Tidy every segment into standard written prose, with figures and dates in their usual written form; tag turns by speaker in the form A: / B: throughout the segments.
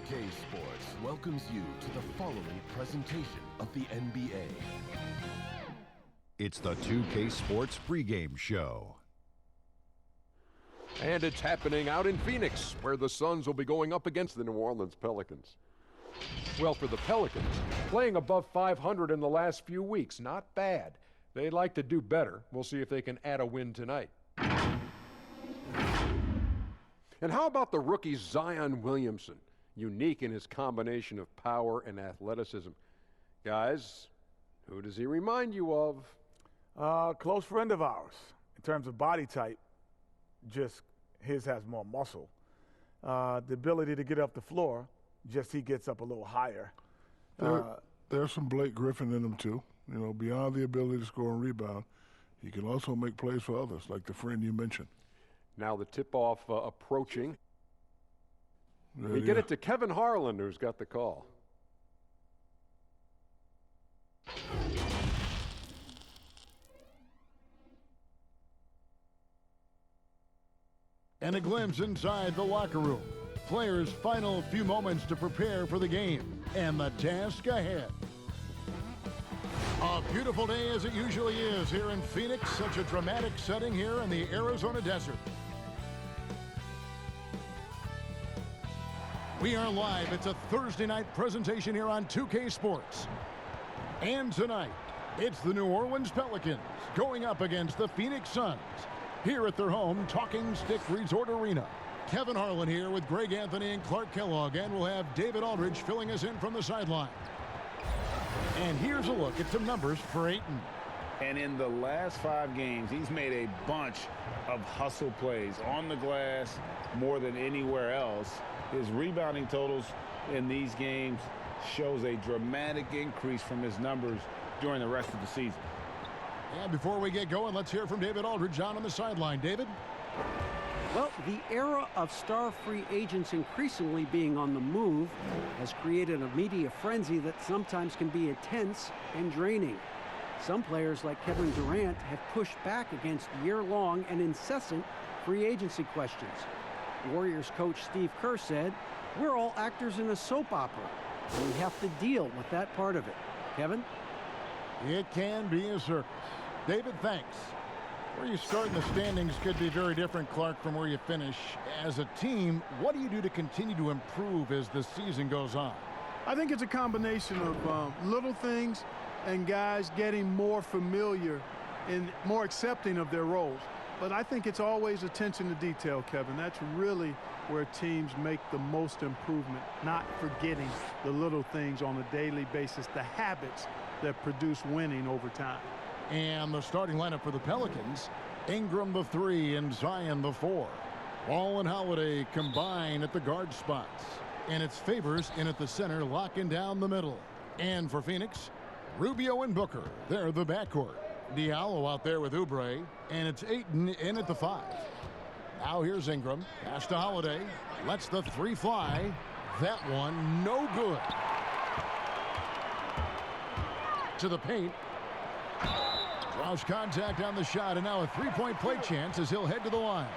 A: 2K Sports welcomes you to the following presentation of the NBA.
B: It's the 2K Sports pregame show.
C: And it's happening out in Phoenix, where the Suns will be going up against the New Orleans Pelicans. Well, for the Pelicans, playing above 500 in the last few weeks, not bad. They'd like to do better. We'll see if they can add a win tonight. And how about the rookie Zion Williamson? Unique in his combination of power and athleticism. Guys, who does he remind you of?
D: Close friend of ours. In terms of body type, just his has more muscle. The ability to get up the floor, just he gets up a little higher.
E: There's some Blake Griffin in him too. You know, beyond the ability to score and rebound, he can also make plays for others, like the friend you mentioned.
C: Now the tip-off approaching. We get it to Kevin Harlan, who's got the call.
F: And a glimpse inside the locker room. Players' final few moments to prepare for the game and the task ahead. A beautiful day as it usually is here in Phoenix. Such a dramatic setting here in the Arizona desert. We are live. It's a Thursday night presentation here on 2K Sports. And tonight, it's the New Orleans Pelicans going up against the Phoenix Suns here at their home Talking Stick Resort Arena. Kevin Harlan here with Greg Anthony and Clark Kellogg, and we'll have David Aldridge filling us in from the sideline. And here's a look at some numbers for Ayton.
G: And in the last 5 games, he's made a bunch of hustle plays on the glass more than anywhere else. His rebounding totals in these games shows a dramatic increase from his numbers during the rest of the season.
F: And before we get going, let's hear from David Aldridge down on the sideline. David?
H: Well, the era of star free agents increasingly being on the move has created a media frenzy that sometimes can be intense and draining. Some players like Kevin Durant have pushed back against year-long and incessant free agency questions. Warriors coach Steve Kerr said, "We're all actors in a soap opera, and we have to deal with that part of it." Kevin?
F: It can be a circus. David, thanks. Where you start in the standings could be very different, Clark, from where you finish. As a team, what do you do to continue to improve as the season goes on?
I: I think it's a combination of little things and guys getting more familiar and more accepting of their roles. But I think it's always attention to detail, Kevin. That's really where teams make the most improvement, not forgetting the little things on a daily basis, the habits that produce winning over time.
F: And the starting lineup for the Pelicans, Ingram the 3 and Zion the 4. Ball and Holiday combine at the guard spots. And it's Favors in at the center, locking down the middle. And for Phoenix, Rubio and Booker, they're the backcourt. Diallo out there with Oubre, and it's Ayton in at the 5. Now here's Ingram, pass to Holiday, lets the 3 fly. That one no good. To the paint. Draws contact on the shot, and now a 3-point play chance as he'll head to the line.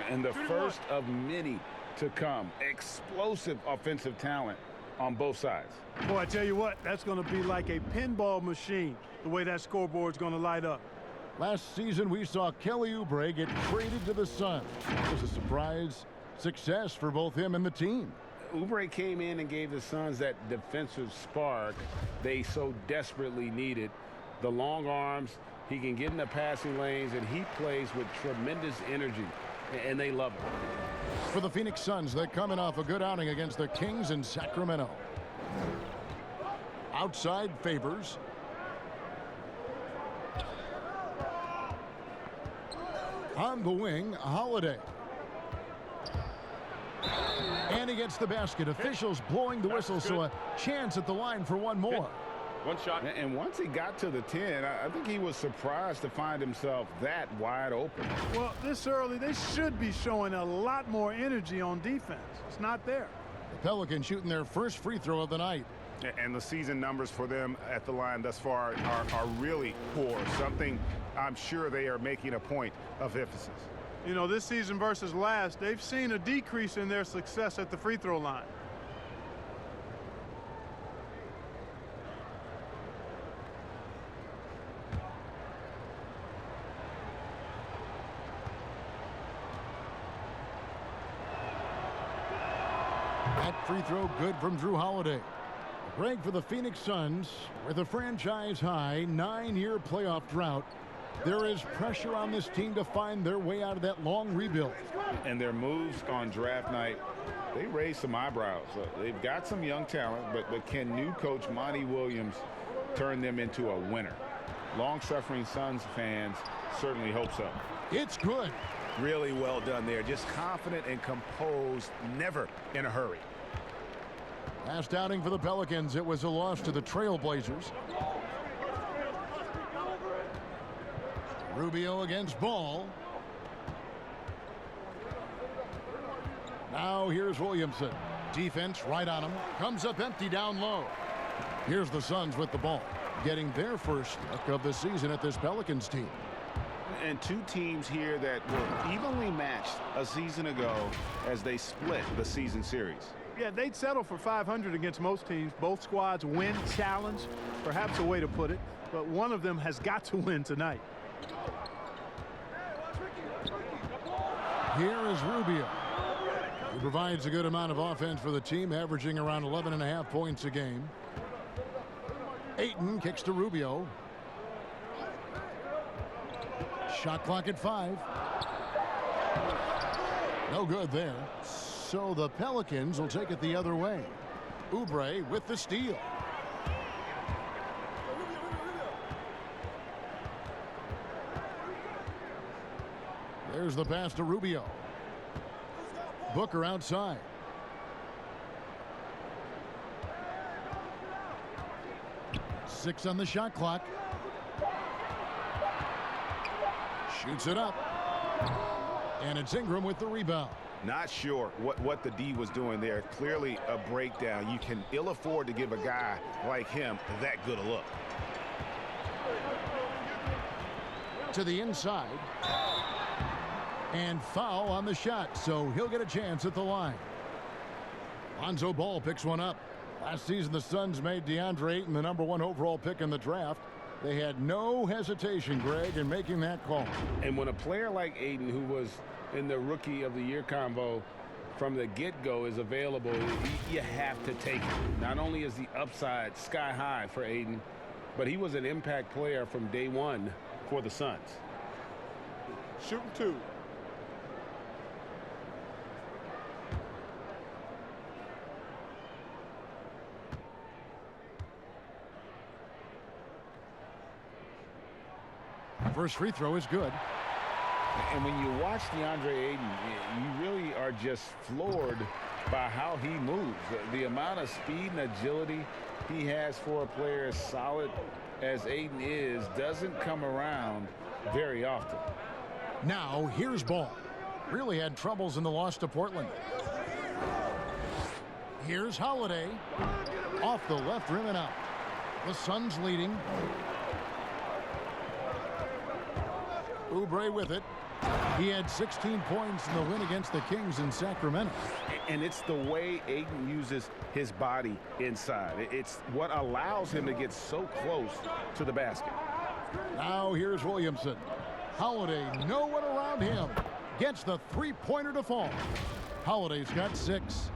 G: And the first of many to come. Explosive offensive talent on both sides.
I: Boy, I tell you what, that's going to be like a pinball machine, the way that scoreboard's going to light up.
F: Last season, we saw Kelly Oubre get traded to the Suns. It was a surprise success for both him and the team.
G: Oubre came in and gave the Suns that defensive spark they so desperately needed. The long arms, he can get in the passing lanes, and he plays with tremendous energy, and they love it.
F: For the Phoenix Suns, they're coming off a good outing against the Kings in Sacramento. Outside Favors. On the wing, Holiday. And he gets the basket. Officials blowing the whistle, so a chance at the line for one more.
G: One shot. And once he got to the 10, I think he was surprised to find himself that wide open.
I: Well, this early, they should be showing a lot more energy on defense. It's not there.
F: The Pelicans shooting their first free throw of the night.
J: And the season numbers for them at the line thus far are really poor. Something I'm sure they are making a point of emphasis.
I: You know, this season versus last, they've seen a decrease in their success at the free throw line.
F: Free throw good from Drew Holiday. Greg, for the Phoenix Suns, with a franchise-high 9-year playoff drought, there is pressure on this team to find their way out of that long rebuild.
G: And their moves on draft night, they raised some eyebrows. They've got some young talent, but can new coach Monty Williams turn them into a winner? Long-suffering Suns fans certainly hope so.
F: It's good.
J: Really well done there. Just confident and composed, never in a hurry.
F: Last outing for the Pelicans, it was a loss to the Trailblazers. Rubio against Ball. Now here's Williamson. Defense right on him. Comes up empty down low. Here's the Suns with the ball, getting their first look of the season at this Pelicans team.
G: And two teams here that were evenly matched a season ago as they split the season series.
I: Yeah, they'd settle for 500 against most teams. Both squads win challenge, perhaps a way to put it, but one of them has got to win tonight.
F: Here is Rubio. He provides a good amount of offense for the team, averaging around 11.5 points a game. Ayton kicks to Rubio. Shot clock at 5. No good there. So the Pelicans will take it the other way. Oubre with the steal. There's the pass to Rubio. Booker outside. Six on the shot clock. Shoots it up. And it's Ingram with the rebound.
J: Not sure what the D was doing there. Clearly a breakdown. You can ill afford to give a guy like him that good a look.
F: To the inside. And foul on the shot, so he'll get a chance at the line. Lonzo Ball picks one up. Last season, the Suns made DeAndre Ayton the #1 overall pick in the draft. They had no hesitation, Greg, in making that call.
G: And when a player like Ayton, who was in the Rookie of the Year combo from the get-go, is available, you have to take it. Not only is the upside sky high for Ayton, but he was an impact player from day one for the Suns.
I: Shooting two.
F: First free throw is good.
G: And when you watch DeAndre Ayton, you really are just floored by how he moves. The amount of speed and agility he has for a player as solid as Ayton is doesn't come around very often.
F: Now here's Ball. Really had troubles in the loss to Portland. Here's Holiday. Off the left rim and out. The Suns leading. Oubre with it. He had 16 points in the win against the Kings in Sacramento.
G: And it's the way Ayton uses his body inside. It's what allows him to get so close to the basket.
F: Now here's Williamson. Holiday, no one around him. Gets the three-pointer to fall. Holiday's got 6.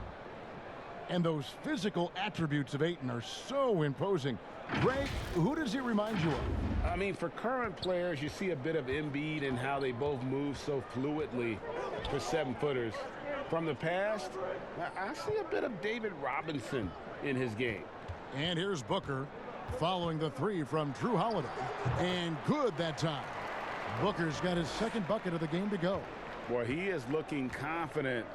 F: And those physical attributes of Ayton are so imposing. Greg, who does he remind you of?
G: I mean, for current players, you see a bit of Embiid and how they both move so fluidly for 7-footers. From the past, I see a bit of David Robinson in his game.
F: And here's Booker following the 3 from Drew Holiday. And good that time. Booker's got his second bucket of the game to go.
G: Boy, he is looking confident.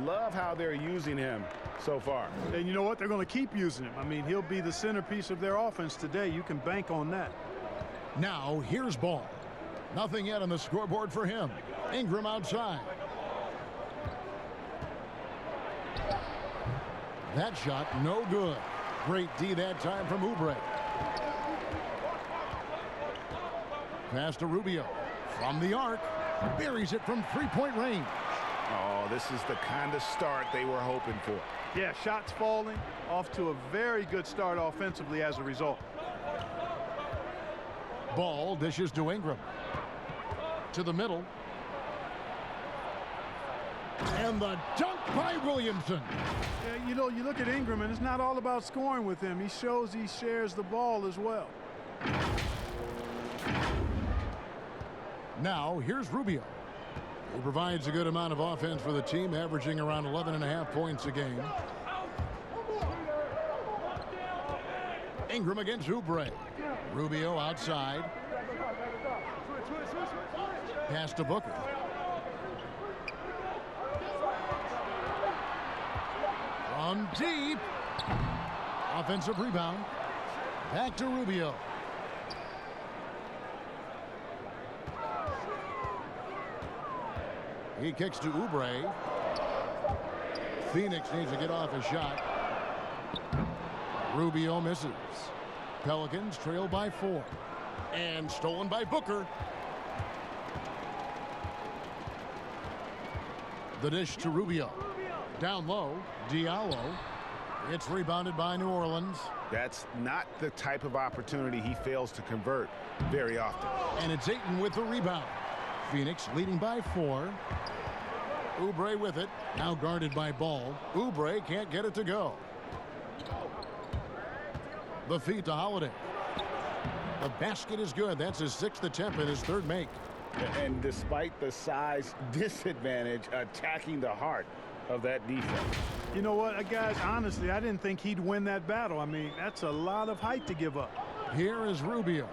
G: Love how they're using him so far.
I: And you know what? They're going to keep using him. I mean, he'll be the centerpiece of their offense today. You can bank on that.
F: Now here's Ball. Nothing yet on the scoreboard for him. Ingram outside. That shot no good. Great D that time from Oubre. Pass to Rubio. From the arc. Buries it from three-point range.
J: Oh, this is the kind of start they were hoping for.
I: Yeah, shots falling. Off to a very good start offensively as a result.
F: Ball dishes to Ingram. To the middle. And the dunk by Williamson.
I: Yeah, you know, you look at Ingram, and it's not all about scoring with him. He shows he shares the ball as well.
F: Now, here's Rubio. He provides a good amount of offense for the team, averaging around 11.5 points a game. Ingram against Oubre. Rubio outside. Pass to Booker. From deep. Offensive rebound. Back to Rubio. He kicks to Oubre. Phoenix needs to get off a shot. Rubio misses. Pelicans trail by 4. And stolen by Booker. The dish to Rubio. Down low, Diallo. It's rebounded by New Orleans.
J: That's not the type of opportunity he fails to convert very often.
F: And it's Ayton with the rebound. Phoenix leading by 4. Oubre with it. Now guarded by Ball. Oubre can't get it to go. The feed to Holiday. The basket is good. That's his 6th attempt and his 3rd make.
G: And despite the size disadvantage, attacking the heart of that defense.
I: You know what, guys, honestly, I didn't think he'd win that battle. I mean, that's a lot of height to give up.
F: Here is Rubio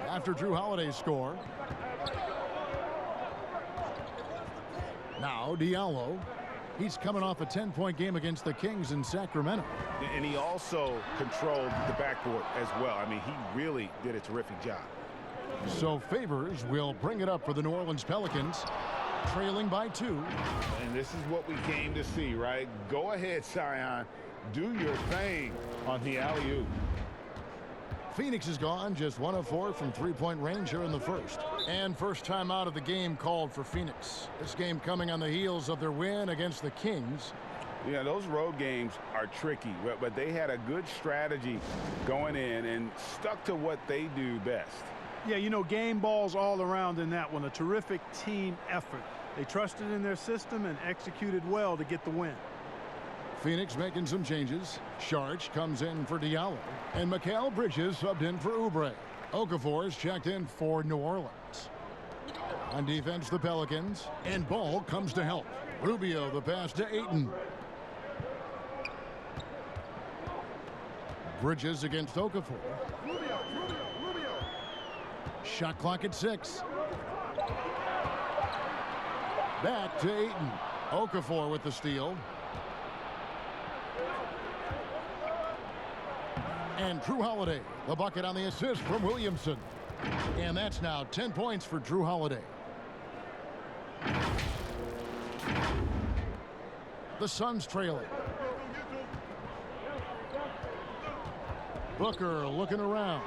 F: after Drew Holiday's score. Now Diallo. He's coming off a 10-point game against the Kings in Sacramento.
J: And he also controlled the backboard as well. I mean, he really did a terrific job.
F: So Favors will bring it up for the New Orleans Pelicans, trailing by 2.
G: And this is what we came to see, right? Go ahead, Zion. Do your thing on the alley-oop.
F: Phoenix is gone, just 1 of 4 from 3-point range here in the first. And first time out of the game called for Phoenix. This game coming on the heels of their win against the Kings.
G: Yeah, those road games are tricky, but they had a good strategy going in and stuck to what they do best.
I: Yeah, you know, game balls all around in that one. A terrific team effort. They trusted in their system and executed well to get the win.
F: Phoenix making some changes. Sharch comes in for Diallo. And Mikal Bridges subbed in for Oubre. Okafor is checked in for New Orleans. On defense, the Pelicans. And Ball comes to help. Rubio, the pass to Ayton. Bridges against Okafor. Shot clock at 6. Back to Ayton. Okafor with the steal. And Drew Holiday, the bucket on the assist from Williamson. And that's now 10 points for Drew Holiday. The Suns trailing. Booker looking around.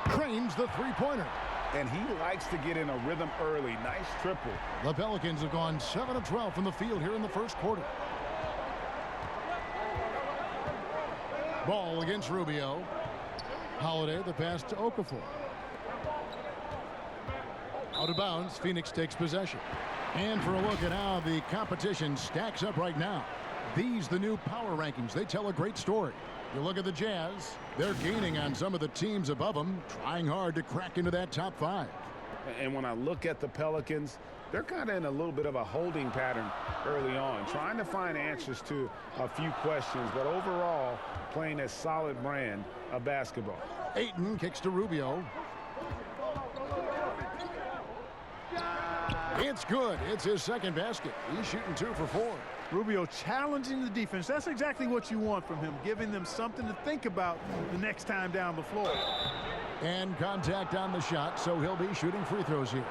F: Trains the three-pointer.
G: And he likes to get in a rhythm early. Nice triple.
F: The Pelicans have gone 7 of 12 from the field here in the first quarter. Ball against Rubio. Holiday, the pass to Okafor. Out of bounds, Phoenix takes possession. And for a look at how the competition stacks up right now. These, the new power rankings, they tell a great story. You look at the Jazz, they're gaining on some of the teams above them, trying hard to crack into that top 5.
G: And when I look at the Pelicans, they're kind of in a little bit of a holding pattern early on, trying to find answers to a few questions, but overall playing a solid brand of basketball.
F: Ayton kicks to Rubio. It's good. It's his second basket. He's shooting 2 for 4.
I: Rubio challenging the defense. That's exactly what you want from him, giving them something to think about the next time down the floor.
F: And contact on the shot, so he'll be shooting free throws here.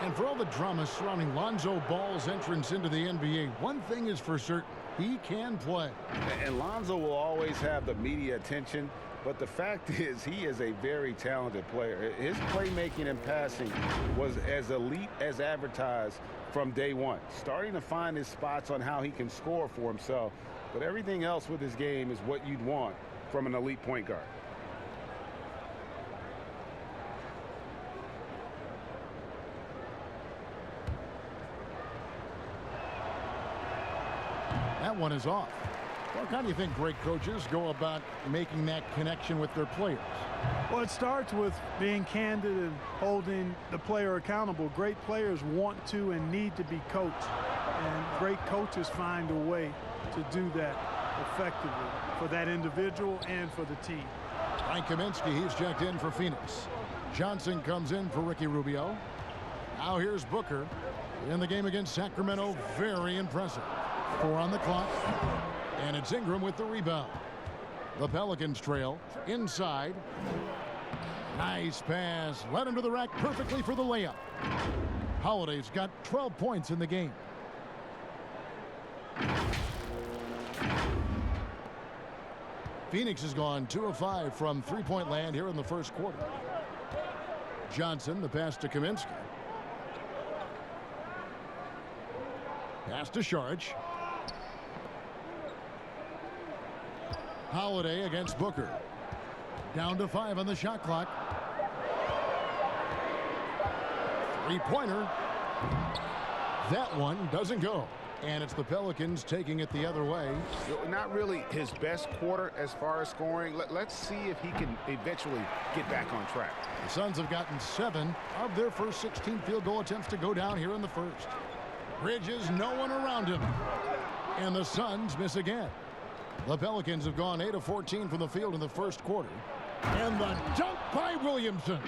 F: And for all the drama surrounding Lonzo Ball's entrance into the NBA, one thing is for certain. He can play.
G: And Lonzo will always have the media attention, but the fact is he is a very talented player. His playmaking and passing was as elite as advertised from day one. Starting to find his spots on how he can score for himself, but everything else with his game is what you'd want from an elite point guard.
F: that one is off. Well, how do you think great coaches go about making that connection with their players?
I: Well, it starts with being candid and holding the player accountable. Great players want to and need to be coached, and great coaches find a way to do that effectively for that individual and for the team.
F: Frank Kaminsky, he's checked in for Phoenix. Johnson comes in for Ricky Rubio. Now here's Booker in the game against Sacramento. Very impressive. 4 on the clock. And it's Ingram with the rebound. The Pelicans trail inside. Nice pass. Led him to the rack perfectly for the layup. Holiday's got 12 points in the game. Phoenix has gone 2 of 5 from three-point land here in the first quarter. Johnson, the pass to Kaminsky. Pass to Saric. Holiday against Booker. Down to 5 on the shot clock. Three-pointer. That one doesn't go. And it's the Pelicans taking it the other way.
J: Not really his best quarter as far as scoring. Let's see if he can eventually get back on track.
F: The Suns have gotten 7 of their first 16 field goal attempts to go down here in the first. Bridges, no one around him. And the Suns miss again. The Pelicans have gone 8 of 14 from the field in the first quarter. And the dunk by Williamson.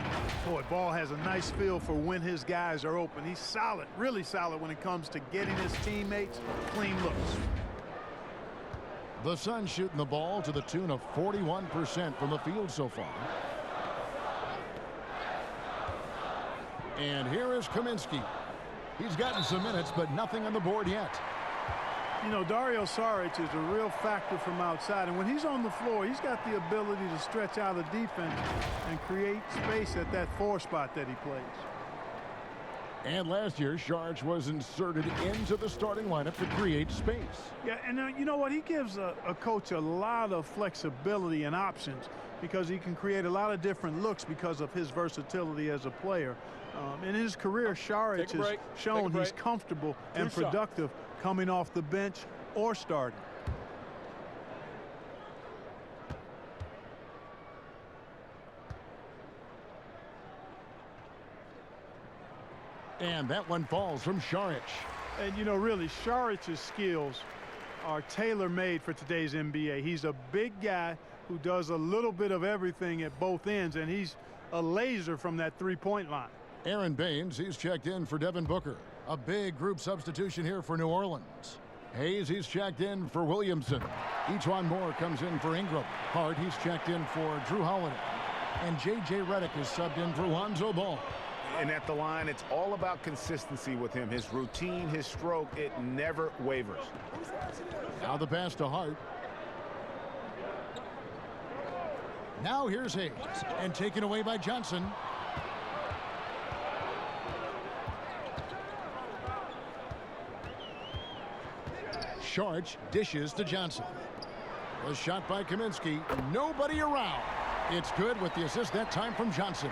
I: Boy, Ball has a nice feel for when his guys are open. He's solid, really solid when it comes to getting his teammates clean looks.
F: The Suns shooting the ball to the tune of 41% from the field so far. And here is Kaminsky. He's gotten some minutes, but nothing on the board yet.
I: You know, Dario Saric is a real factor from outside, and when he's on the floor, he's got the ability to stretch out a defense and create space at that 4 spot that he plays.
F: And last year, Saric was inserted into the starting lineup to create space.
I: Yeah, and you know what? He gives a coach a lot of flexibility and options because he can create a lot of different looks because of his versatility as a player. In his career, Saric has shown he's comfortable and productive coming off the bench or starting.
F: And that one falls from Saric.
I: And, you know, really, Saric's skills are tailor-made for today's NBA. He's a big guy who does a little bit of everything at both ends, and he's a laser from that three-point line.
F: Aaron Baines, he's checked in for Devin Booker. A big group substitution here for New Orleans. Hayes, he's checked in for Williamson. Etuan Moore comes in for Ingram. Hart, he's checked in for Drew Holiday. And J.J. Redick is subbed in for Lonzo Ball.
J: And at the line, it's all about consistency with him. His routine, his stroke, it never wavers.
F: Now the pass to Hart. Now here's Hayes. And taken away by Johnson. Saric dishes to Johnson. The shot by Kaminsky. Nobody around. It's good with the assist that time from Johnson.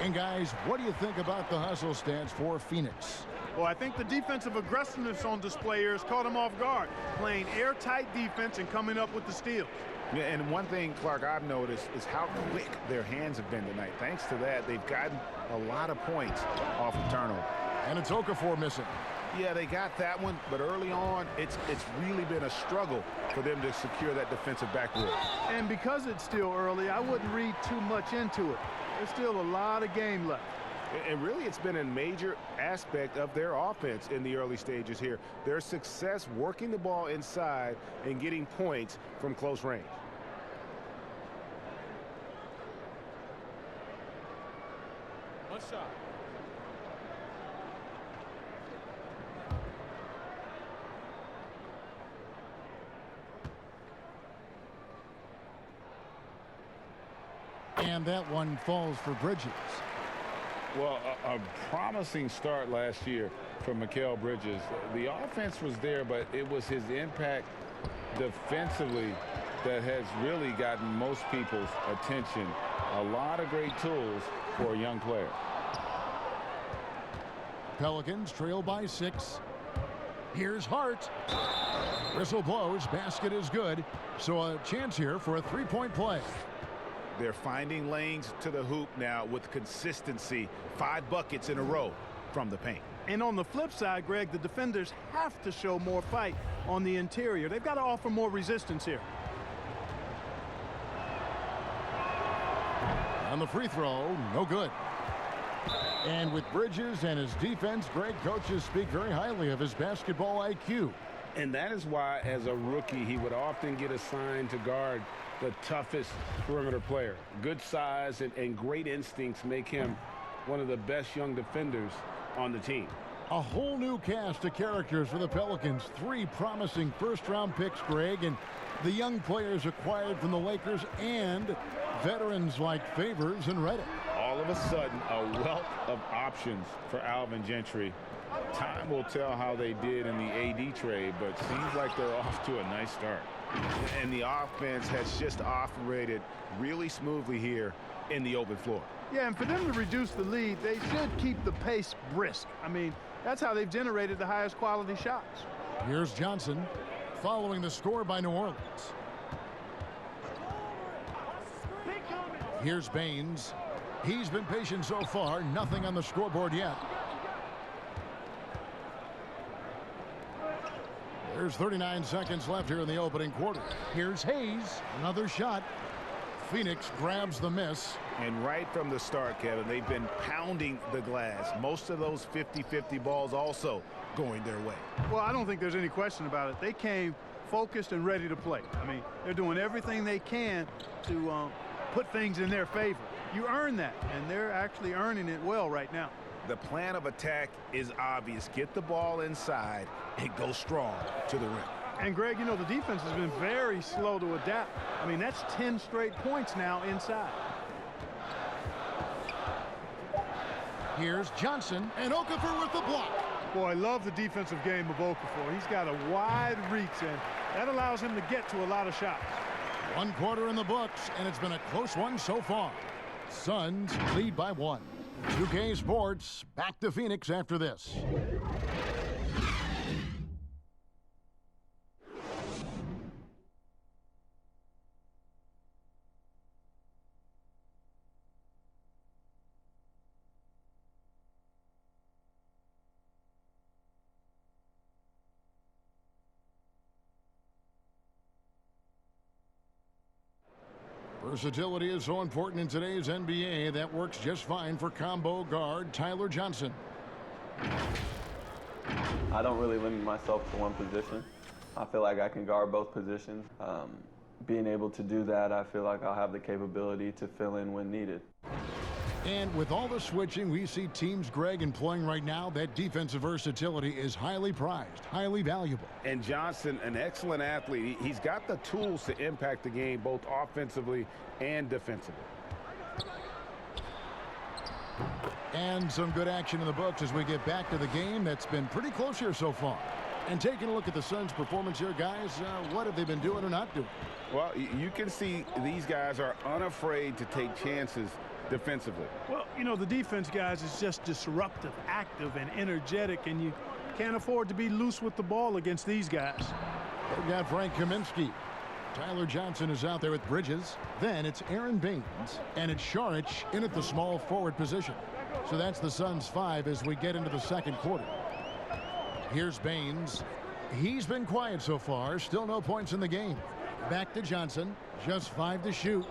F: And guys, what do you think about the hustle stance for Phoenix?
I: Well, I think the defensive aggressiveness on display here has caught him off guard. Playing airtight defense and coming up with the steals.
J: Yeah, and one thing, Clark, I've noticed is how quick their hands have been tonight. Thanks to that, they've gotten a lot of points off of turnover.
F: And it's Okafor missing.
J: Yeah, they got that one, but early on, it's really been a struggle for them to secure that defensive backboard.
I: And because it's still early, I wouldn't read too much into it. There's still a lot of game left.
J: And really, it's been a major aspect of their offense in the early stages here. Their success working the ball inside and getting points from close range.
C: One shot.
F: And that one falls for Bridges.
G: Well, a promising start last year for Mikal Bridges. The offense was there, but it was his impact defensively that has really gotten most people's attention. A lot of great tools for a young player.
F: Pelicans trail by 6. Here's Hart. Whistle blows, basket is good. So a chance here for a three-point play.
G: They're finding lanes to the hoop now with consistency. 5 buckets in a row from the paint.
I: And on the flip side, Greg, the defenders have to show more fight on the interior. They've got to offer more resistance here.
F: On the free throw, no good. And with Bridges and his defense, Greg, coaches speak very highly of his basketball IQ.
G: And that is why, as a rookie, he would often get assigned to guard the toughest perimeter player. Good size and great instincts make him one of the best young defenders on the team.
F: A whole new cast of characters for the Pelicans. 3 promising first-round picks, Greg, and the young players acquired from the Lakers and veterans like Favors and Reddick.
G: All of a sudden, a wealth of options for Alvin Gentry. Time will tell how they did in the AD trade, but seems like they're off to a nice start.
J: And the offense has just operated really smoothly here in the open floor.
I: Yeah, and for them to reduce the lead, they should keep the pace brisk. I mean, that's how they've generated the highest quality shots.
F: Here's Johnson following the score by New Orleans. Here's Baines. He's been patient so far. Nothing on the scoreboard yet. There's 39 seconds left here in the opening quarter. Here's Hayes. Another shot. Phoenix grabs the miss.
J: And right from the start, Kevin, they've been pounding the glass. Most of those 50-50 balls also going their way.
I: Well, I don't think there's any question about it. They came focused and ready to play. I mean, they're doing everything they can to put things in their favor. You earn that, and they're actually earning it well right now.
J: The plan of attack is obvious. Get the ball inside and go strong to the rim.
I: And, Greg, you know, the defense has been very slow to adapt. I mean, that's 10 straight points now inside.
F: Here's Johnson, and Okafor with the block.
I: Boy, I love the defensive game of Okafor. He's got a wide reach, and that allows him to get to a lot of shots.
F: 1 quarter in the books, and it's been a close one so far. Suns lead by 1. 2K Sports back to Phoenix after this. Versatility is so important in today's NBA. That works just fine for combo guard Tyler Johnson.
K: I don't really limit myself to one position. I feel like I can guard both positions. Being able to do that, I feel like I'll have the capability to fill in when needed.
F: And with all the switching we see teams, Greg, employing right now, that defensive versatility is highly prized, highly valuable.
G: And Johnson, an excellent athlete. He's got the tools to impact the game both offensively and defensively.
F: And some good action in the books as we get back to the game that's been pretty close here so far. And taking a look at the Suns' performance here, guys, what have they been doing or not doing?
G: Well, you can see these guys are unafraid to take chances defensively.
I: Well, you know, the defense, guys, is just disruptive, active, and energetic, and you can't afford to be loose with the ball against these guys.
F: They've got Frank Kaminsky. Tyler Johnson is out there with Bridges. Then it's Aaron Baines, and it's Šarić in at the small forward position. So that's the Suns' 5 as we get into the second quarter. Here's Baines. He's been quiet so far. Still no points in the game. Back to Johnson. Just 5 to shoot.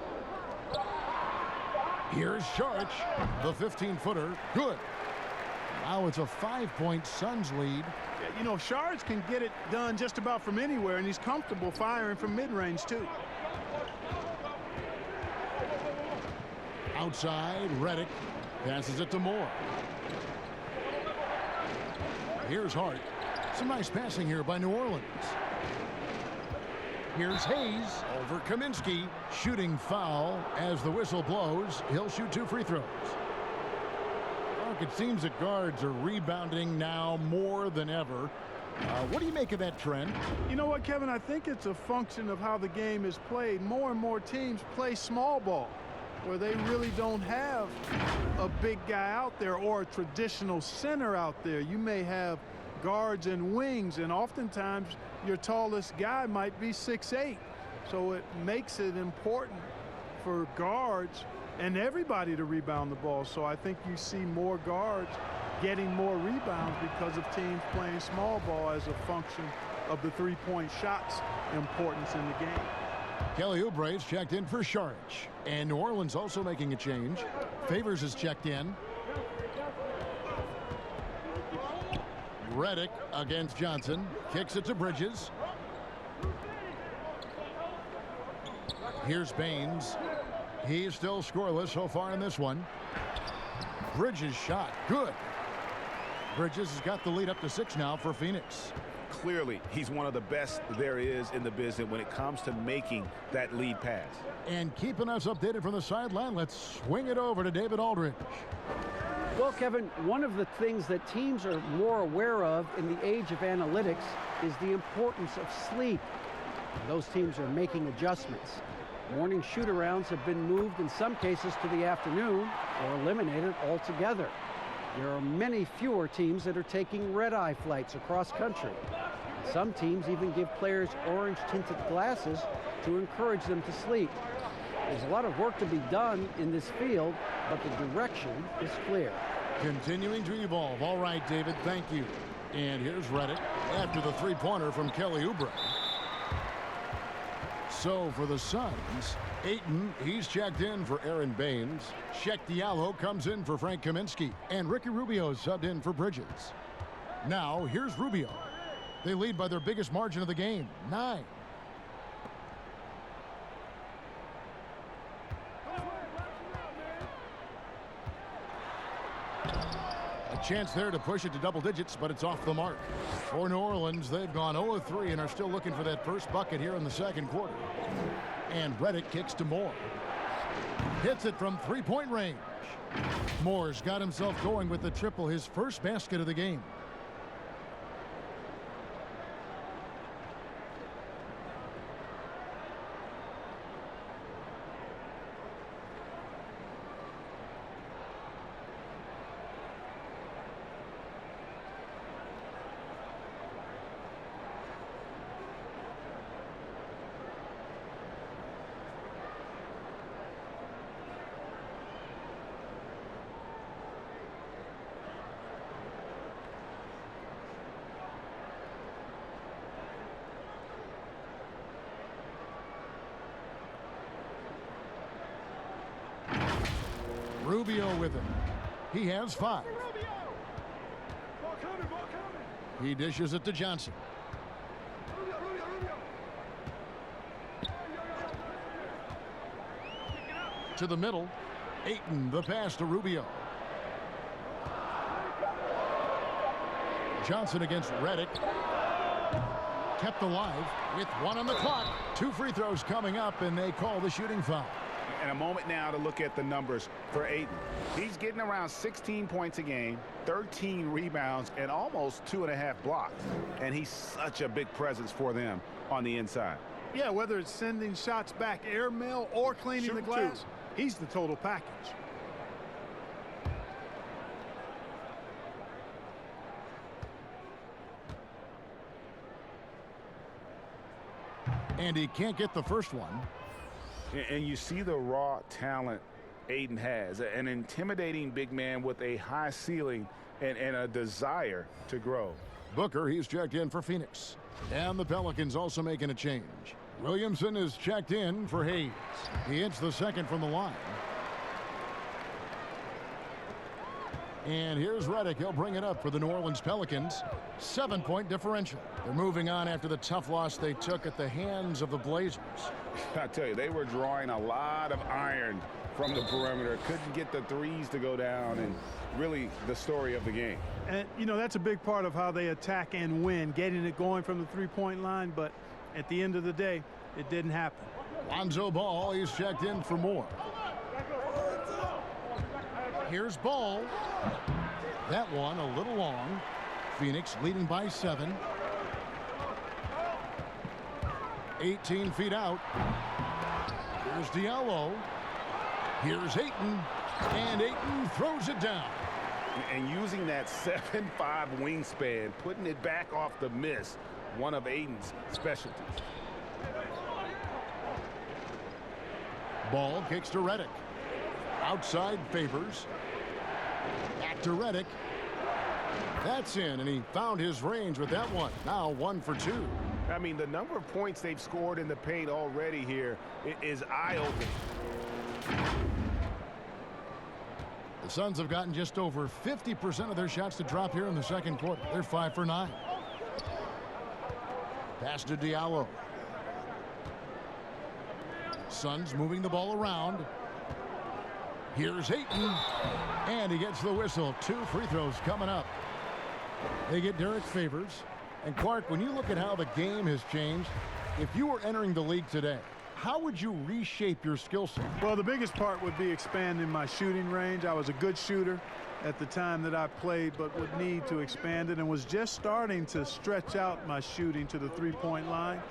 F: Here's Šarić, the 15-footer. Good. Now it's a 5-point Suns lead.
I: Yeah, you know, Šarić can get it done just about from anywhere, and he's comfortable firing from mid-range, too.
F: Outside, Reddick passes it to Moore. Here's Hart. Some nice passing here by New Orleans. Here's Hayes over Kaminsky. Shooting foul as the whistle blows. He'll shoot 2 free throws. Look, it seems that guards are rebounding now more than ever. What do you make of that trend?
I: You know what, Kevin? I think it's a function of how the game is played. More and more teams play small ball, where they really don't have a big guy out there or a traditional center out there. You may have guards and wings, and oftentimes your tallest guy might be 6'8". So it makes it important for guards and everybody to rebound the ball. So I think you see more guards getting more rebounds because of teams playing small ball as a function of the three-point shot's importance in the game.
F: Kelly Oubre's checked in for Saric. And New Orleans also making a change. Favors is checked in. Redick against Johnson. Kicks it to Bridges. Here's Baines. He's still scoreless so far in this one. Bridges shot. Good. Bridges has got the lead up to 6 now for Phoenix.
G: Clearly, he's one of the best there is in the business when it comes to making that lead pass.
F: And keeping us updated from the sideline, let's swing it over to David Aldridge.
H: Well, Kevin, one of the things that teams are more aware of in the age of analytics is the importance of sleep. Those teams are making adjustments. Morning shoot-arounds have been moved in some cases to the afternoon or eliminated altogether. There are many fewer teams that are taking red-eye flights across country. Some teams even give players orange-tinted glasses to encourage them to sleep. There's a lot of work to be done in this field, but the direction is clear.
F: Continuing to evolve. All right, David, thank you. And here's Redick after the three-pointer from Kelly Oubre. So for the Suns, Ayton, he's checked in for Aaron Baines. Sheck Diallo comes in for Frank Kaminsky. And Ricky Rubio subbed in for Bridges. Now, here's Rubio. They lead by their biggest margin of the game, 9. A chance there to push it to double digits, but it's off the mark. For New Orleans, they've gone 0-3 and are still looking for that first bucket here in the second quarter. And Redick kicks to Moore. Hits it from three-point range. Moore's got himself going with the triple, his first basket of the game. Rubio with him. He has 5. He dishes it to Johnson. To the middle. Ayton, the pass to Rubio. Johnson against Redick. Kept alive with 1 on the clock. 2 free throws coming up, and they call the shooting foul.
G: And a moment now to look at the numbers for Ayton. He's getting around 16 points a game, 13 rebounds, and almost 2.5 blocks. And he's such a big presence for them on the inside.
I: Yeah, whether it's sending shots back airmail or cleaning the glass, he's the total package.
F: And he can't get the first one.
G: And you see the raw talent Ayton has. An intimidating big man with a high ceiling and a desire to grow.
F: Booker, he's checked in for Phoenix. And the Pelicans also making a change. Williamson is checked in for Hayes. He hits the second from the line. And here's Redick. He'll bring it up for the New Orleans Pelicans. 7-point differential. They're moving on after the tough loss they took at the hands of the Blazers.
G: I tell you, they were drawing a lot of iron from the perimeter. Couldn't get the threes to go down, and really the story of the game.
I: And, you know, that's a big part of how they attack and win, getting it going from the three-point line. But at the end of the day, it didn't happen.
F: Lonzo Ball, he's checked in for Moore. Here's Ball. That one a little long. Phoenix leading by 7. 18 feet out. Here's Diallo. Here's Ayton. And Ayton throws it down.
J: And using that 7'5" wingspan, putting it back off the miss, one of Aiden's specialties.
F: Ball kicks to Reddick. Outside Favors. Back to Reddick. That's in, and he found his range with that one. Now 1 for 2.
J: I mean, the number of points they've scored in the paint already here is eye-opening.
F: The Suns have gotten just over 50% of their shots to drop here in the second quarter. They're 5 for 9. Pass to Diallo. Suns moving the ball around. Here's Ayton, and he gets the whistle. 2 free throws coming up. They get Derek Favors. And Clark, when you look at how the game has changed, if you were entering the league today, how would you reshape your skill set?
I: Well, the biggest part would be expanding my shooting range. I was a good shooter at the time that I played, but would need to expand it, and was just starting to stretch out my shooting to the three-point line.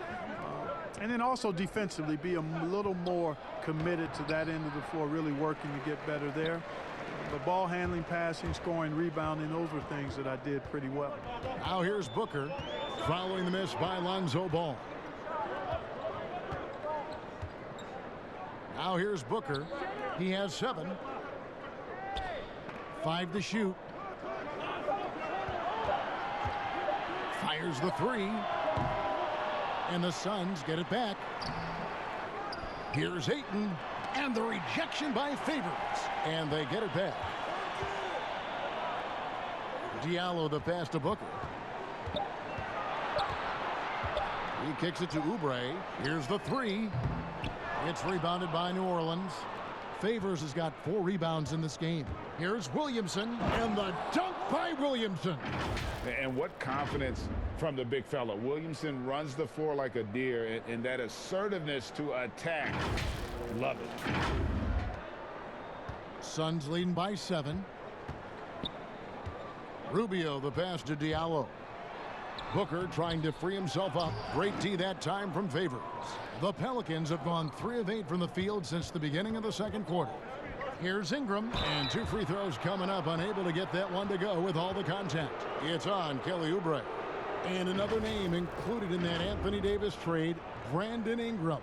I: And then also defensively be a little more committed to that end of the floor, really working to get better there. But ball handling, passing, scoring, rebounding, those were things that I did pretty well.
F: Now here's Booker, following the miss by Lonzo Ball. Now here's Booker. He has 7. 5 to shoot. Fires the 3. And the Suns get it back. Here's Ayton. And the rejection by Favors. And they get it back. Diallo the pass to Booker. He kicks it to Oubre. Here's the 3. It's rebounded by New Orleans. Favors has got 4 rebounds in this game. Here's Williamson, and the dunk by Williamson.
G: And what confidence from the big fella. Williamson runs the floor like a deer, and that assertiveness to attack. Love it.
F: Suns leading by 7. Rubio the pass to Diallo. Booker trying to free himself up. Great D that time from Favors. The Pelicans have gone 3 of 8 from the field since the beginning of the second quarter. Here's Ingram, and 2 free throws coming up, unable to get that one to go with all the contact. It's on Kelly Oubre. And another name included in that Anthony Davis trade, Brandon Ingram.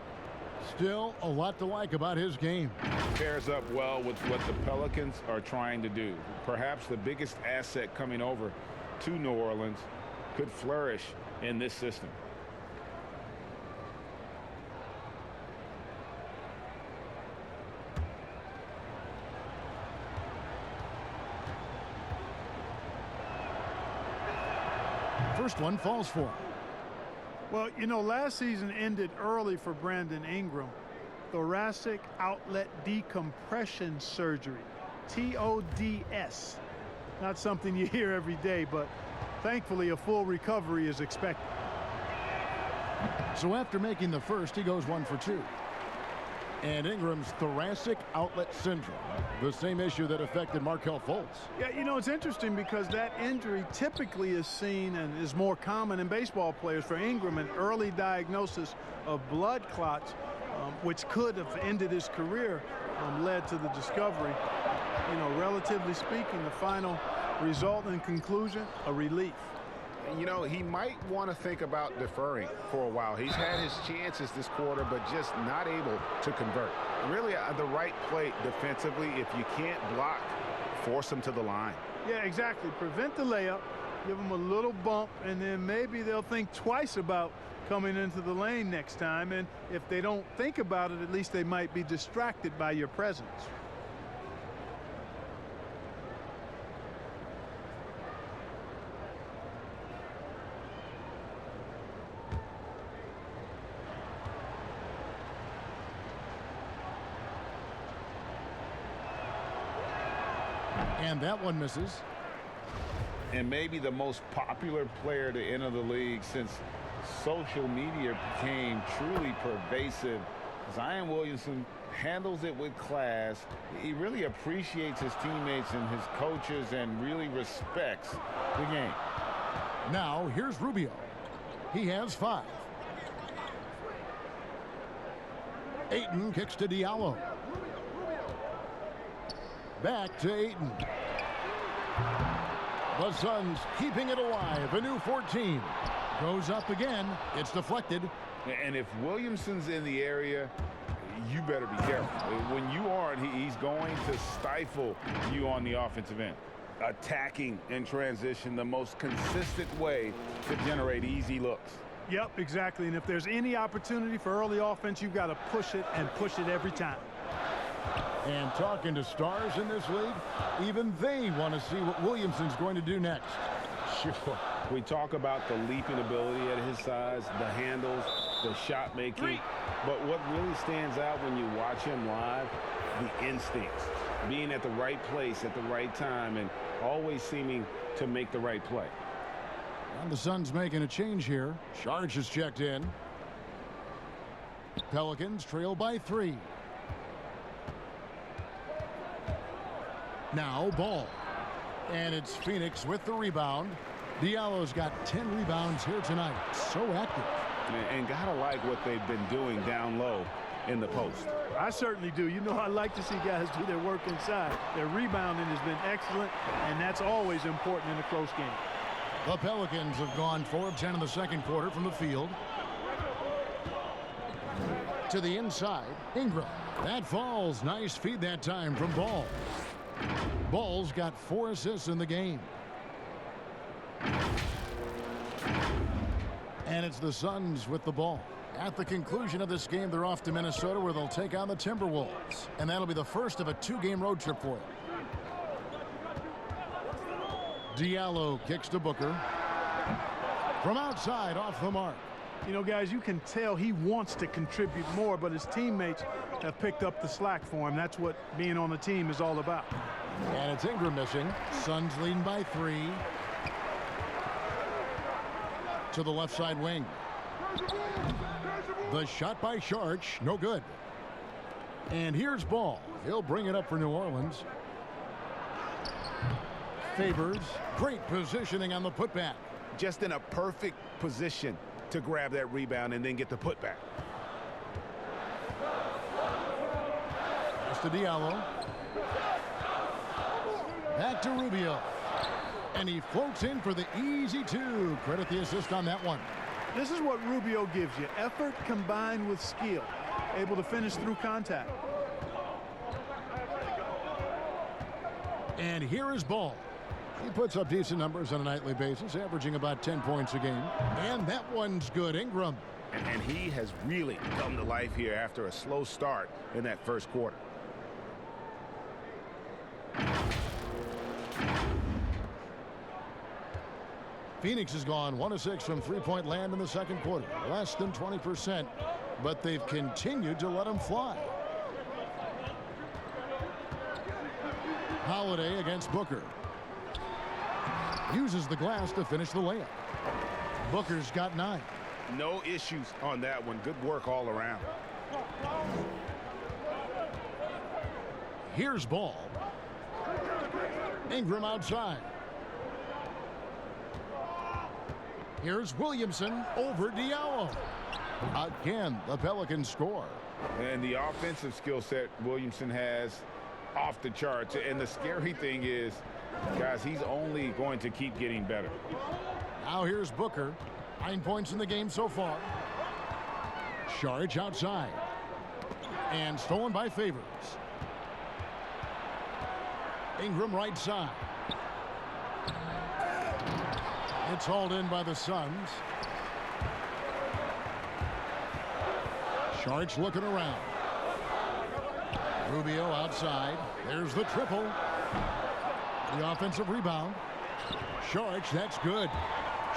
F: Still a lot to like about his game.
G: Pairs up well with what the Pelicans are trying to do. Perhaps the biggest asset coming over to New Orleans could flourish in this system.
F: First one falls for him.
I: Well, you know, last season ended early for Brandon Ingram. Thoracic outlet decompression surgery, TODS. Not something you hear every day, but thankfully a full recovery is expected.
F: So after making the first, he goes 1 for 2. And Ingram's thoracic outlet syndrome, the same issue that affected Markelle Fultz.
I: Yeah, you know, it's interesting because that injury typically is seen and is more common in baseball players. For Ingram, an early diagnosis of blood clots, which could have ended his career, led to the discovery. You know, relatively speaking, the final result and conclusion, a relief.
J: You know, he might want to think about deferring for a while. He's had his chances this quarter, but just not able to convert. Really, the right play defensively. If you can't block, force him to the line.
I: Yeah, exactly. Prevent the layup, give him a little bump, and then maybe they'll think twice about coming into the lane next time. And if they don't think about it, at least they might be distracted by your presence.
F: And that one misses.
G: And maybe the most popular player to enter the league since social media became truly pervasive. Zion Williamson handles it with class. He really appreciates his teammates and his coaches and really respects the game.
F: Now here's Rubio. He has 5. Ayton kicks to Diallo. Back to Ayton. The Suns keeping it alive. A new 14. Goes up again. It's deflected.
G: And if Williamson's in the area, you better be careful. When you aren't, he's going to stifle you on the offensive end. Attacking in transition, the most consistent way to generate easy looks.
I: Yep, exactly. And if there's any opportunity for early offense, you've got to push it and push it every time.
F: And talking to stars in this league, even they want to see what Williamson's going to do next.
G: Sure. We talk about the leaping ability at his size, the handles, the shot making. But what really stands out when you watch him live, the instincts. Being at the right place at the right time and always seeming to make the right play.
F: And the Suns making a change here. Sharge is checked in. Pelicans trail by 3. Now Ball. And it's Phoenix with the rebound. Diallo's got 10 rebounds here tonight. So active.
G: And gotta like what they've been doing down low in the post.
I: I certainly do. You know, I like to see guys do their work inside. Their rebounding has been excellent, and that's always important in a close game.
F: The Pelicans have gone 4 of 10 in the second quarter from the field. To the inside, Ingram. That falls. Nice feed that time from Ball. Ball's got 4 assists in the game. And it's the Suns with the ball. At the conclusion of this game, they're off to Minnesota where they'll take on the Timberwolves. And that'll be the first of a 2-game road trip for them. Diallo kicks to Booker. From outside, off the mark.
I: You know, guys, you can tell he wants to contribute more, but his teammates have picked up the slack for him. That's what being on the team is all about.
F: And it's Ingram missing. Suns leading by 3. To the left side wing. The shot by Sharge, no good. And here's Ball. He'll bring it up for New Orleans. Favors, great positioning on the putback.
J: Just in a perfect position to grab that rebound and then get the putback.
F: Pass to Diallo. Back to Rubio. And he floats in for the easy 2. Credit the assist on that one.
I: This is what Rubio gives you. Effort combined with skill. Able to finish through contact.
F: And here is Ball. He puts up decent numbers on a nightly basis, averaging about 10 points a game. And that one's good. Ingram.
J: And he has really come to life here after a slow start in that first quarter.
F: Phoenix has gone 1 of 6 from three-point land in the second quarter. Less than 20%, but they've continued to let them fly. Holiday against Booker. Uses the glass to finish the layup. Booker's got 9.
J: No issues on that one. Good work all around.
F: Here's Ball. Ingram outside. Here's Williamson over Diallo. Again, the Pelicans score.
G: And the offensive skill set Williamson has off the charts. And the scary thing is, guys, he's only going to keep getting better.
F: Now here's Booker. 9 points in the game so far. Sharge outside. And stolen by Favors. Ingram right side. It's hauled in by the Suns. Sharge looking around. Rubio outside. There's the triple. The offensive rebound. Sharge, that's good.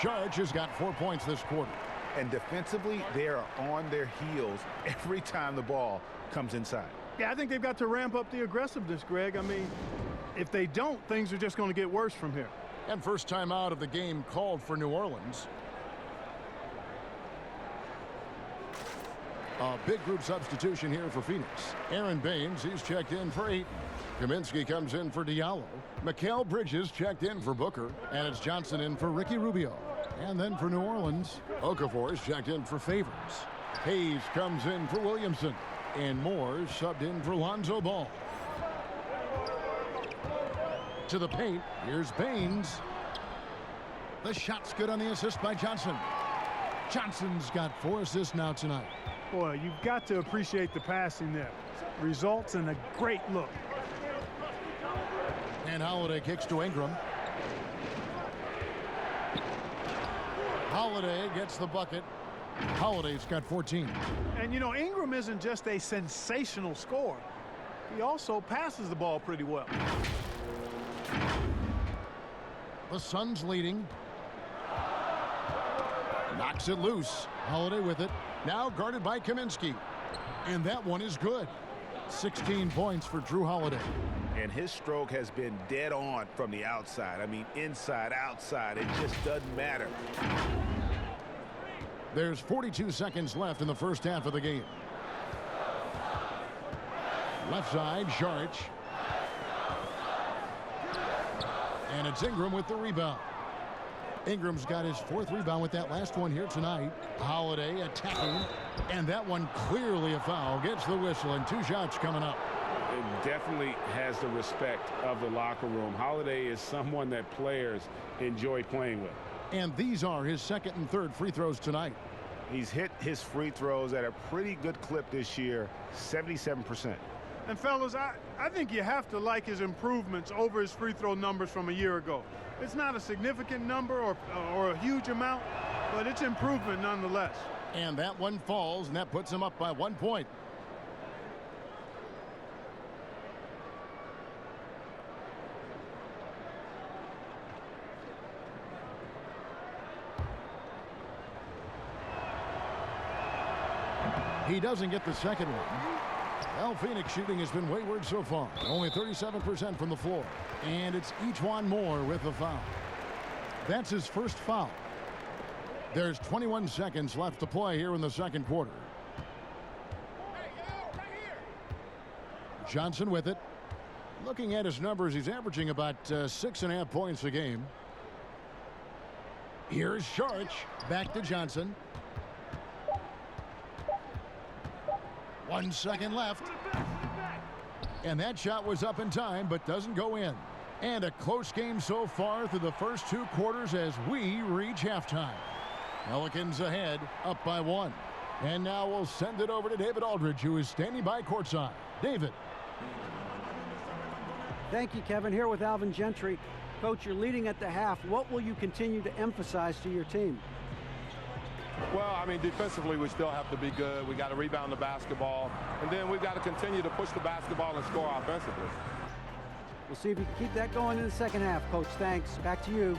F: Sharge has got 4 points this quarter.
J: And defensively, they are on their heels every time the ball comes inside.
I: Yeah, I think they've got to ramp up the aggressiveness, Greg. I mean, if they don't, things are just going to get worse from here.
F: And first time out of the game called for New Orleans. A big group substitution here for Phoenix. Aaron Baines, he's checked in for 8. Kaminsky comes in for Diallo. Mikal Bridges checked in for Booker. And it's Johnson in for Ricky Rubio. And then for New Orleans, Okafor's checked in for Favors. Hayes comes in for Williamson. And Moore subbed in for Lonzo Ball. To the paint. Here's Baines. The shot's good on the assist by Johnson. Johnson's got 4 assists now tonight.
I: Boy, you've got to appreciate the passing there. Results in a great look.
F: And Holiday kicks to Ingram. Holiday gets the bucket. Holiday's got 14.
I: And, you know, Ingram isn't just a sensational scorer. He also passes the ball pretty well.
F: The Suns leading. Knocks it loose. Holiday with it. Now guarded by Kaminsky. And that one is good. 16 points for Drew Holiday.
J: And his stroke has been dead on from the outside. I mean, inside, outside. It just doesn't matter.
F: There's 42 seconds left in the first half of the game. Left side, Saric. And it's Ingram with the rebound. Ingram's got his 4th rebound with that last one here tonight. Holiday attacking. And that one clearly a foul. Gets the whistle and 2 shots coming up.
G: It definitely has the respect of the locker room. Holiday is someone that players enjoy playing with.
F: And these are his 2nd and 3rd free throws tonight.
J: He's hit his free throws at a pretty good clip this year, 77%.
I: And, fellas, I think you have to like his improvements over his free throw numbers from a year ago. It's not a significant number or a huge amount, but it's improvement nonetheless.
F: And that one falls, and that puts him up by 1 point. He doesn't get the second one. Well, Phoenix shooting has been wayward so far. Only 37% from the floor. And it's Ejuan Moore with the foul. That's his first foul. There's 21 seconds left to play here in the second quarter. Johnson with it. Looking at his numbers, he's averaging about 6.5 points a game. Here's Saric. Back to Johnson. 1 second left. And that shot was up in time, but doesn't go in. And a close game so far through the first 2 quarters as we reach halftime. Pelicans ahead, up by 1. And now we'll send it over to David Aldridge, who is standing by courtside. David.
H: Thank you, Kevin. Here with Alvin Gentry. Coach, you're leading at the half. What will you continue to emphasize to your team?
L: Well, I mean, defensively, we still have to be good. We got to rebound the basketball. And then we've got to continue to push the basketball and score offensively.
H: We'll see if you can keep that going in the second half, Coach. Thanks. Back to you.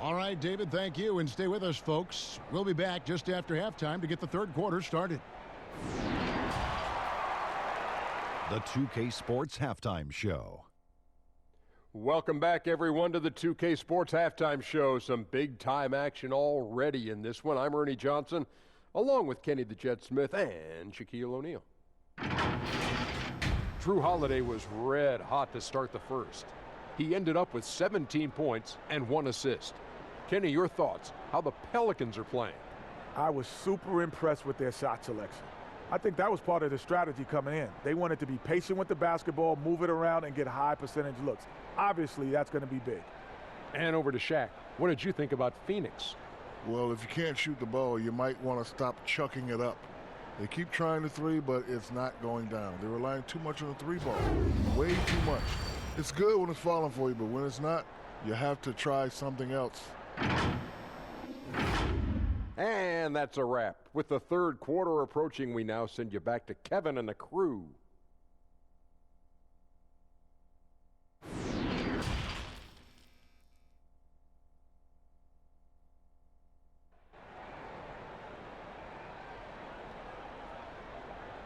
F: All right, David, thank you. And stay with us, folks. We'll be back just after halftime to get the third quarter started.
B: The 2K Sports Halftime Show.
C: Welcome back, everyone, to the 2K Sports Halftime Show. Some big-time action already in this one. I'm Ernie Johnson, along with Kenny the Jet Smith and Shaquille O'Neal. Drew Holiday was red hot to start the first. He ended up with 17 points and 1 assist. Kenny, your thoughts, how the Pelicans are playing?
D: I was super impressed with their shot selection. I think that was part of the strategy coming in. They wanted to be patient with the basketball, move it around, and get high percentage looks. Obviously, that's going to be big.
C: And over to Shaq. What did you think about Phoenix?
E: Well, if you can't shoot the ball, you might want to stop chucking it up. They keep trying the 3, but it's not going down. They're relying too much on the 3 ball. Way too much. It's good when it's falling for you, but when it's not, you have to try something else.
C: And that's a wrap. With the third quarter approaching, we now send you back to Kevin and the crew.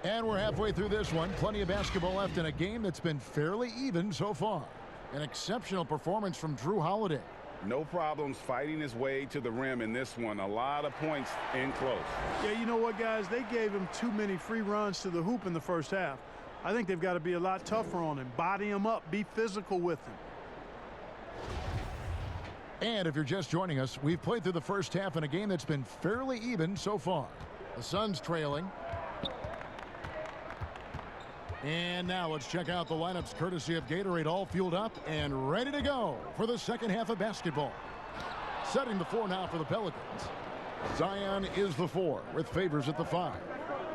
F: And we're halfway through this one. Plenty of basketball left in a game that's been fairly even so far. An exceptional performance from Drew Holiday.
G: No problems fighting his way to the rim in this one. A lot of points in close.
I: Yeah, you know what, guys? They gave him too many free runs to the hoop in the first half. I think they've got to be a lot tougher on him. Body him up. Be physical with him.
F: And if you're just joining us, we've played through the first half in a game that's been fairly even so far. The Suns trailing. And now let's check out the lineups courtesy of Gatorade, all fueled up and ready to go for the second half of basketball. Setting the 4 now for the Pelicans. Zion is the 4 with Favors at the 5.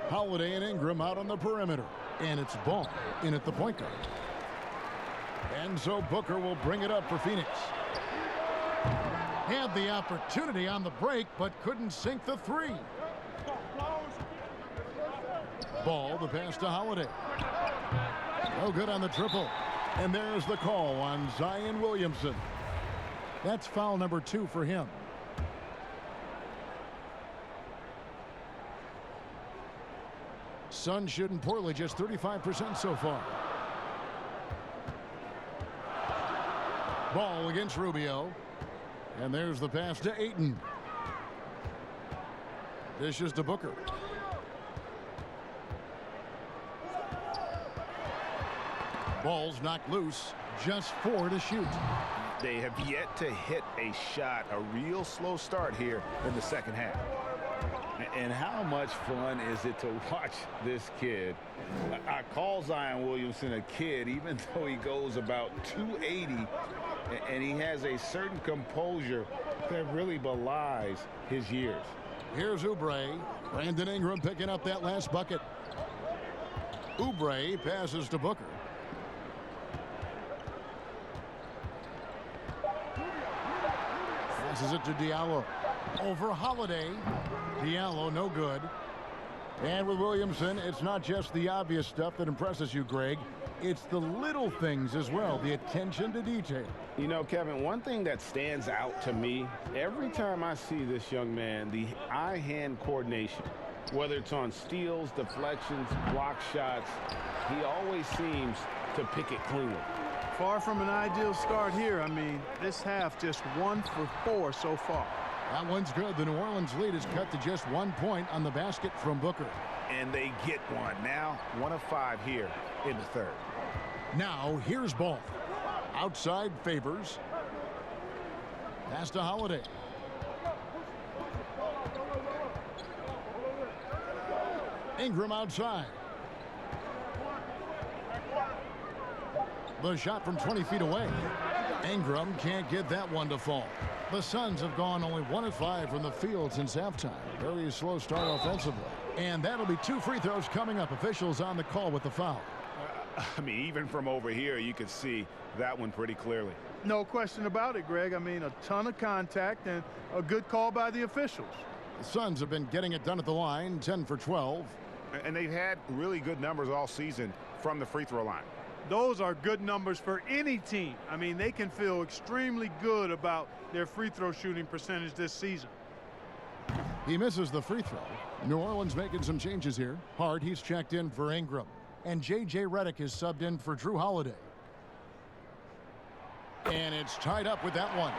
F: Holiday and Ingram out on the perimeter. And it's Ball in at the point guard. And so Booker will bring it up for Phoenix. Had the opportunity on the break, but couldn't sink the 3. Ball, the pass to Holiday. No good on the triple. And there's the call on Zion Williamson. That's foul number 2 for him. Suns shooting poorly, just 35% so far. Ball against Rubio. And there's the pass to Ayton. Dishes to Booker. Ball's knocked loose. Just 4 to shoot.
J: They have yet to hit a shot, a real slow start here in the second half. And how much fun is it to watch this kid? I call Zion Williamson a kid, even though he goes about 280, and he has a certain composure that really belies his years.
F: Here's Oubre. Brandon Ingram picking up that last bucket. Oubre passes to Booker. Passes it to Diallo. Over Holiday. Diallo no good. And with Williamson, it's not just the obvious stuff that impresses you, Greg. It's the little things as well, the attention to detail.
G: You know, Kevin, one thing that stands out to me, every time I see this young man, the eye-hand coordination, whether it's on steals, deflections, block shots, he always seems to pick it cleanly.
I: Far from an ideal start here. I mean, this half just 1 for 4 so far.
F: That one's good. The New Orleans lead is cut to just 1 point on the basket from Booker.
J: And they get one. Now 1 of 5 here in the third.
F: Now here's Ball. Outside Favors. Pass to Holiday. Ingram outside. The shot from 20 feet away. Ingram can't get that one to fall. The Suns have gone only 1 of 5 from the field since halftime. Very slow start offensively. And that'll be 2 free throws coming up. Officials on the call with the foul.
J: I mean, even from over here, you can see that one pretty clearly.
I: No question about it, Greg. I mean, a ton of contact and a good call by the officials.
F: The Suns have been getting it done at the line, 10 for 12.
J: And they've had really good numbers all season from the free throw line.
I: Those are good numbers for any team. I mean, they can feel extremely good about their free throw shooting percentage this season.
F: He misses the free throw. New Orleans making some changes here. Hart, he's checked in for Ingram. And J.J. Redick is subbed in for Drew Holiday. And it's tied up with that one.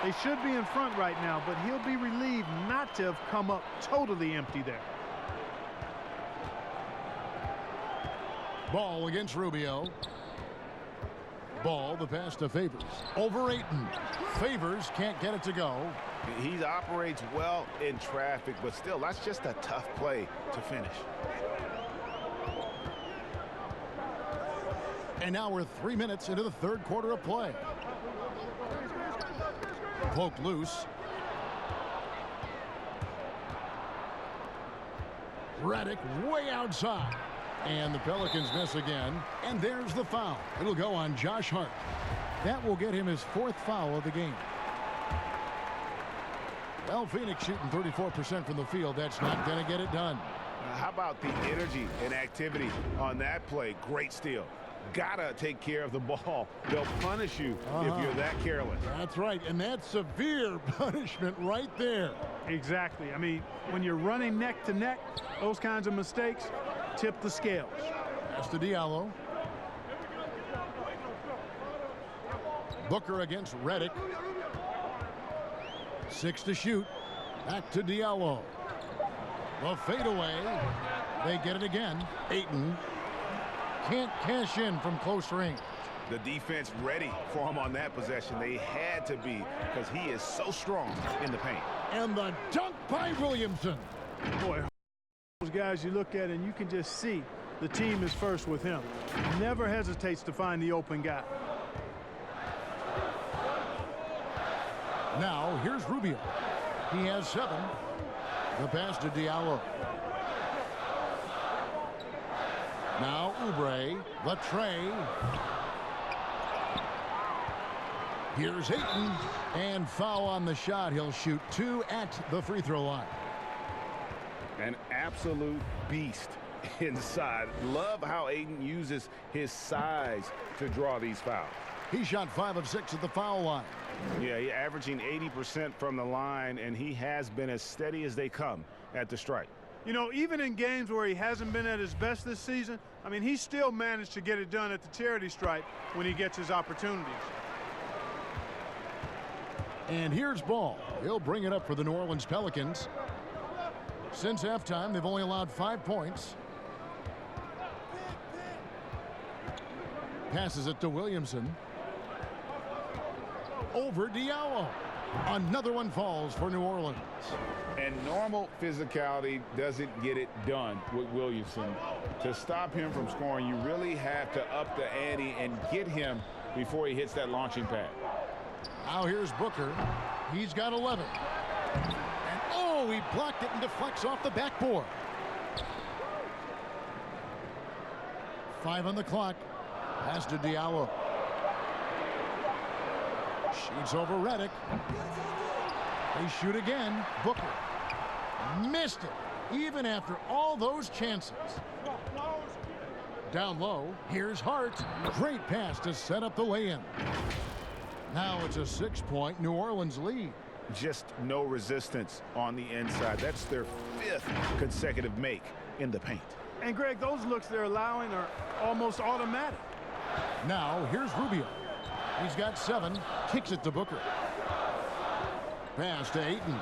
I: They should be in front right now, but he'll be relieved not to have come up totally empty there.
F: Ball against Rubio. Ball, the pass to Favors. Over Ayton. Favors can't get it to go.
J: He operates well in traffic, but still, that's just a tough play to finish.
F: And now we're 3 minutes into the third quarter of play. Poked loose. Redick way outside. And the Pelicans miss again. And there's the foul. It'll go on Josh Hart. That will get him his 4th foul of the game. Well, Phoenix shooting 34% from the field. That's not going to get it done.
J: How about the energy and activity on that play? Great steal. Gotta take care of the ball. They'll punish you if you're that careless.
F: That's right, and that's severe punishment right there.
I: Exactly. I mean, when you're running neck to neck, those kinds of mistakes tip the scales.
F: Pass to Diallo. Booker against Redick. 6 to shoot. Back to Diallo. The fadeaway. They get it again. Ayton can't cash in from close range.
J: The defense ready for him on that possession. They had to be, because he is so strong in the paint.
F: And the dunk by Williamson.
I: Boy, those guys you look at and you can just see the team is first with him. Never hesitates to find the open guy.
F: Now, here's Rubio. He has 7. The pass to Diallo. Now, Oubre. Latre. Here's Ayton. And foul on the shot. He'll shoot 2 at the free throw line.
G: An absolute beast inside. Love how Ayton uses his size to draw these fouls.
F: He shot 5 of 6 at the foul line.
G: Yeah, he's averaging 80% from the line, and he has been as steady as they come at the stripe.
I: You know, even in games where he hasn't been at his best this season, I mean, he still managed to get it done at the charity stripe when he gets his opportunities.
F: And here's Ball. He'll bring it up for the New Orleans Pelicans. Since halftime, they've only allowed 5 points. Passes it to Williamson. Over Diallo. Another one falls for New Orleans.
G: And normal physicality doesn't get it done with Williamson. To stop him from scoring, you really have to up the ante and get him before he hits that launching pad.
F: Now here's Booker. He's got 11. And oh, he blocked it and deflects off the backboard. 5 on the clock. Pass to Diallo. Shoots over Redick. They shoot again. Booker missed it, even after all those chances. Down low, here's Hart. Great pass to set up the lay-in. Now it's a 6-point New Orleans lead.
G: Just no resistance on the inside. That's their 5th consecutive make in the paint.
I: And, Greg, those looks they're allowing are almost automatic.
F: Now here's Rubio. He's got 7. Kicks it to Booker. Pass to Ayton.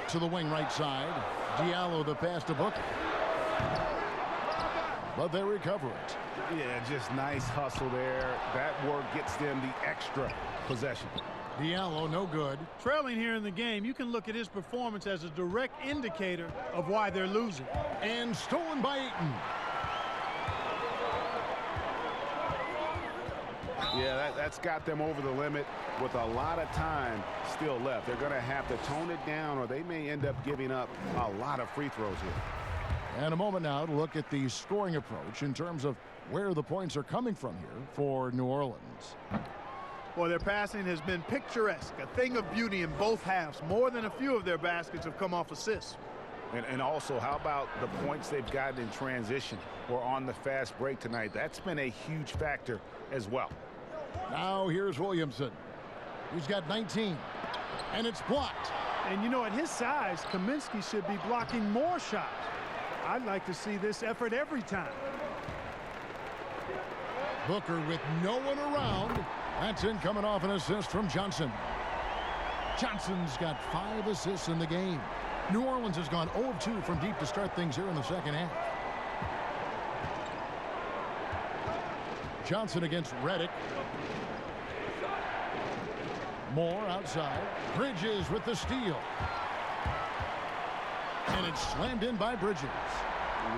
F: To the wing right side. Diallo the pass to Booker. But they recover it.
G: Yeah, just nice hustle there. That work gets them the extra possession.
F: Diallo no good.
I: Trailing here in the game, you can look at his performance as a direct indicator of why they're losing.
F: And stolen by Ayton.
G: Yeah, that's got them over the limit with a lot of time still left. They're going to have to tone it down or they may end up giving up a lot of free throws here.
F: And a moment now to look at the scoring approach in terms of where the points are coming from here for New Orleans.
I: Well, their passing has been picturesque, a thing of beauty in both halves. More than a few of their baskets have come off assists.
G: And also, how about the points they've gotten in transition or on the fast break tonight? That's been a huge factor as well.
F: Now here's Williamson. He's got 19. And it's blocked.
I: And you know, at his size, Kaminsky should be blocking more shots. I'd like to see this effort every time.
F: Booker with no one around. That's in coming off an assist from Johnson. Johnson's got 5 assists in the game. New Orleans has gone 0 of 2 from deep to start things here in the second half. Johnson against Redick. Moore outside. Bridges with the steal. And it's slammed in by Bridges.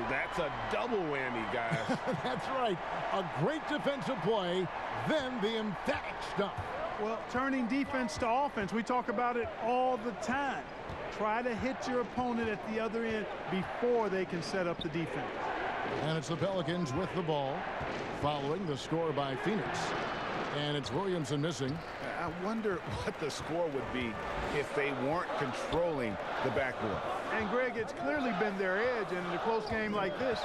G: That's a double whammy, guys.
F: That's right. A great defensive play, then the emphatic stuff.
I: Well, turning defense to offense, we talk about it all the time. Try to hit your opponent at the other end before they can set up the defense.
F: And it's the Pelicans with the ball, following the score by Phoenix. And it's Williamson missing.
G: I wonder what the score would be if they weren't controlling the backboard.
I: And, Greg, it's clearly been their edge, and in a close game like this,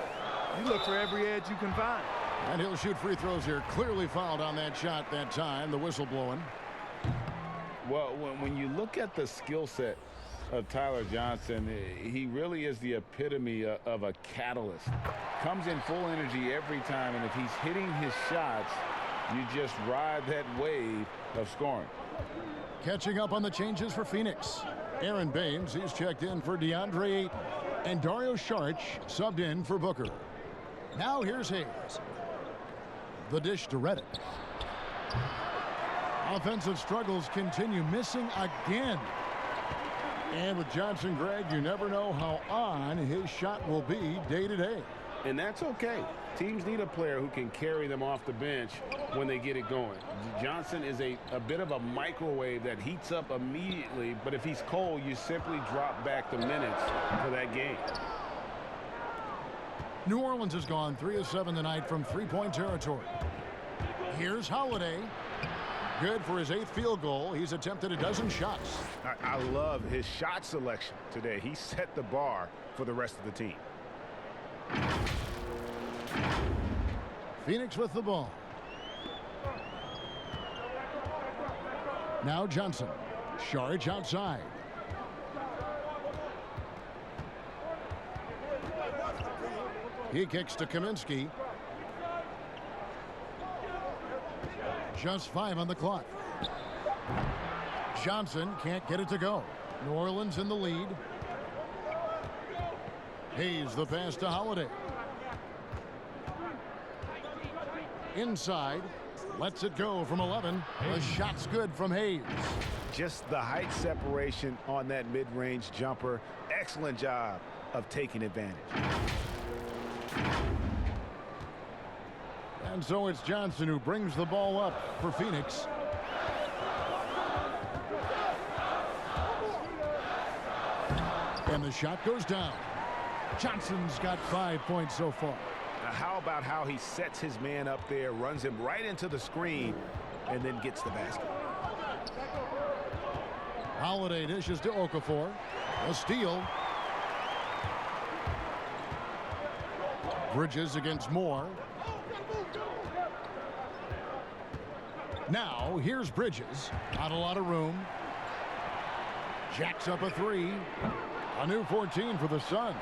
I: you look for every edge you can find.
F: And he'll shoot free throws here. Clearly fouled on that shot that time. The whistle blowing.
G: Well, when you look at the skill set of Tyler Johnson, he really is the epitome of a catalyst. Comes in full energy every time, and if he's hitting his shots, you just ride that wave of scoring.
F: Catching up on the changes for Phoenix. Aaron Baines, he's checked in for DeAndre Ayton. And Dario Saric subbed in for Booker. Now here's Hayes. The dish to Redick. Offensive struggles continue, missing again. And with Johnson, Greg, you never know how on his shot will be day to day.
G: And that's okay. Teams need a player who can carry them off the bench when they get it going. Johnson is a bit of a microwave that heats up immediately, but if he's cold, you simply drop back the minutes for that game.
F: New Orleans has gone 3 of 7 tonight from three-point territory. Here's Holiday. Good for his 8th field goal. He's attempted a dozen shots.
J: I love his shot selection today. He set the bar for the rest of the team.
F: Phoenix with the ball. Now Johnson. Saric outside. He kicks to Kaminsky. Just 5 on the clock. Johnson can't get it to go. New Orleans in the lead. Hayes the pass to Holiday. Inside. Lets it go from 11. The shot's good from Hayes.
J: Just the height separation on that mid-range jumper. Excellent job of taking advantage.
F: And so it's Johnson who brings the ball up for Phoenix. And the shot goes down. Johnson's got 5 points so far.
J: Now how about how he sets his man up there, runs him right into the screen, and then gets the basket.
F: Holiday dishes to Okafor. A steal. Bridges against Moore. Now, here's Bridges. Not a lot of room. Jacks up a 3. A new 14 for the Suns.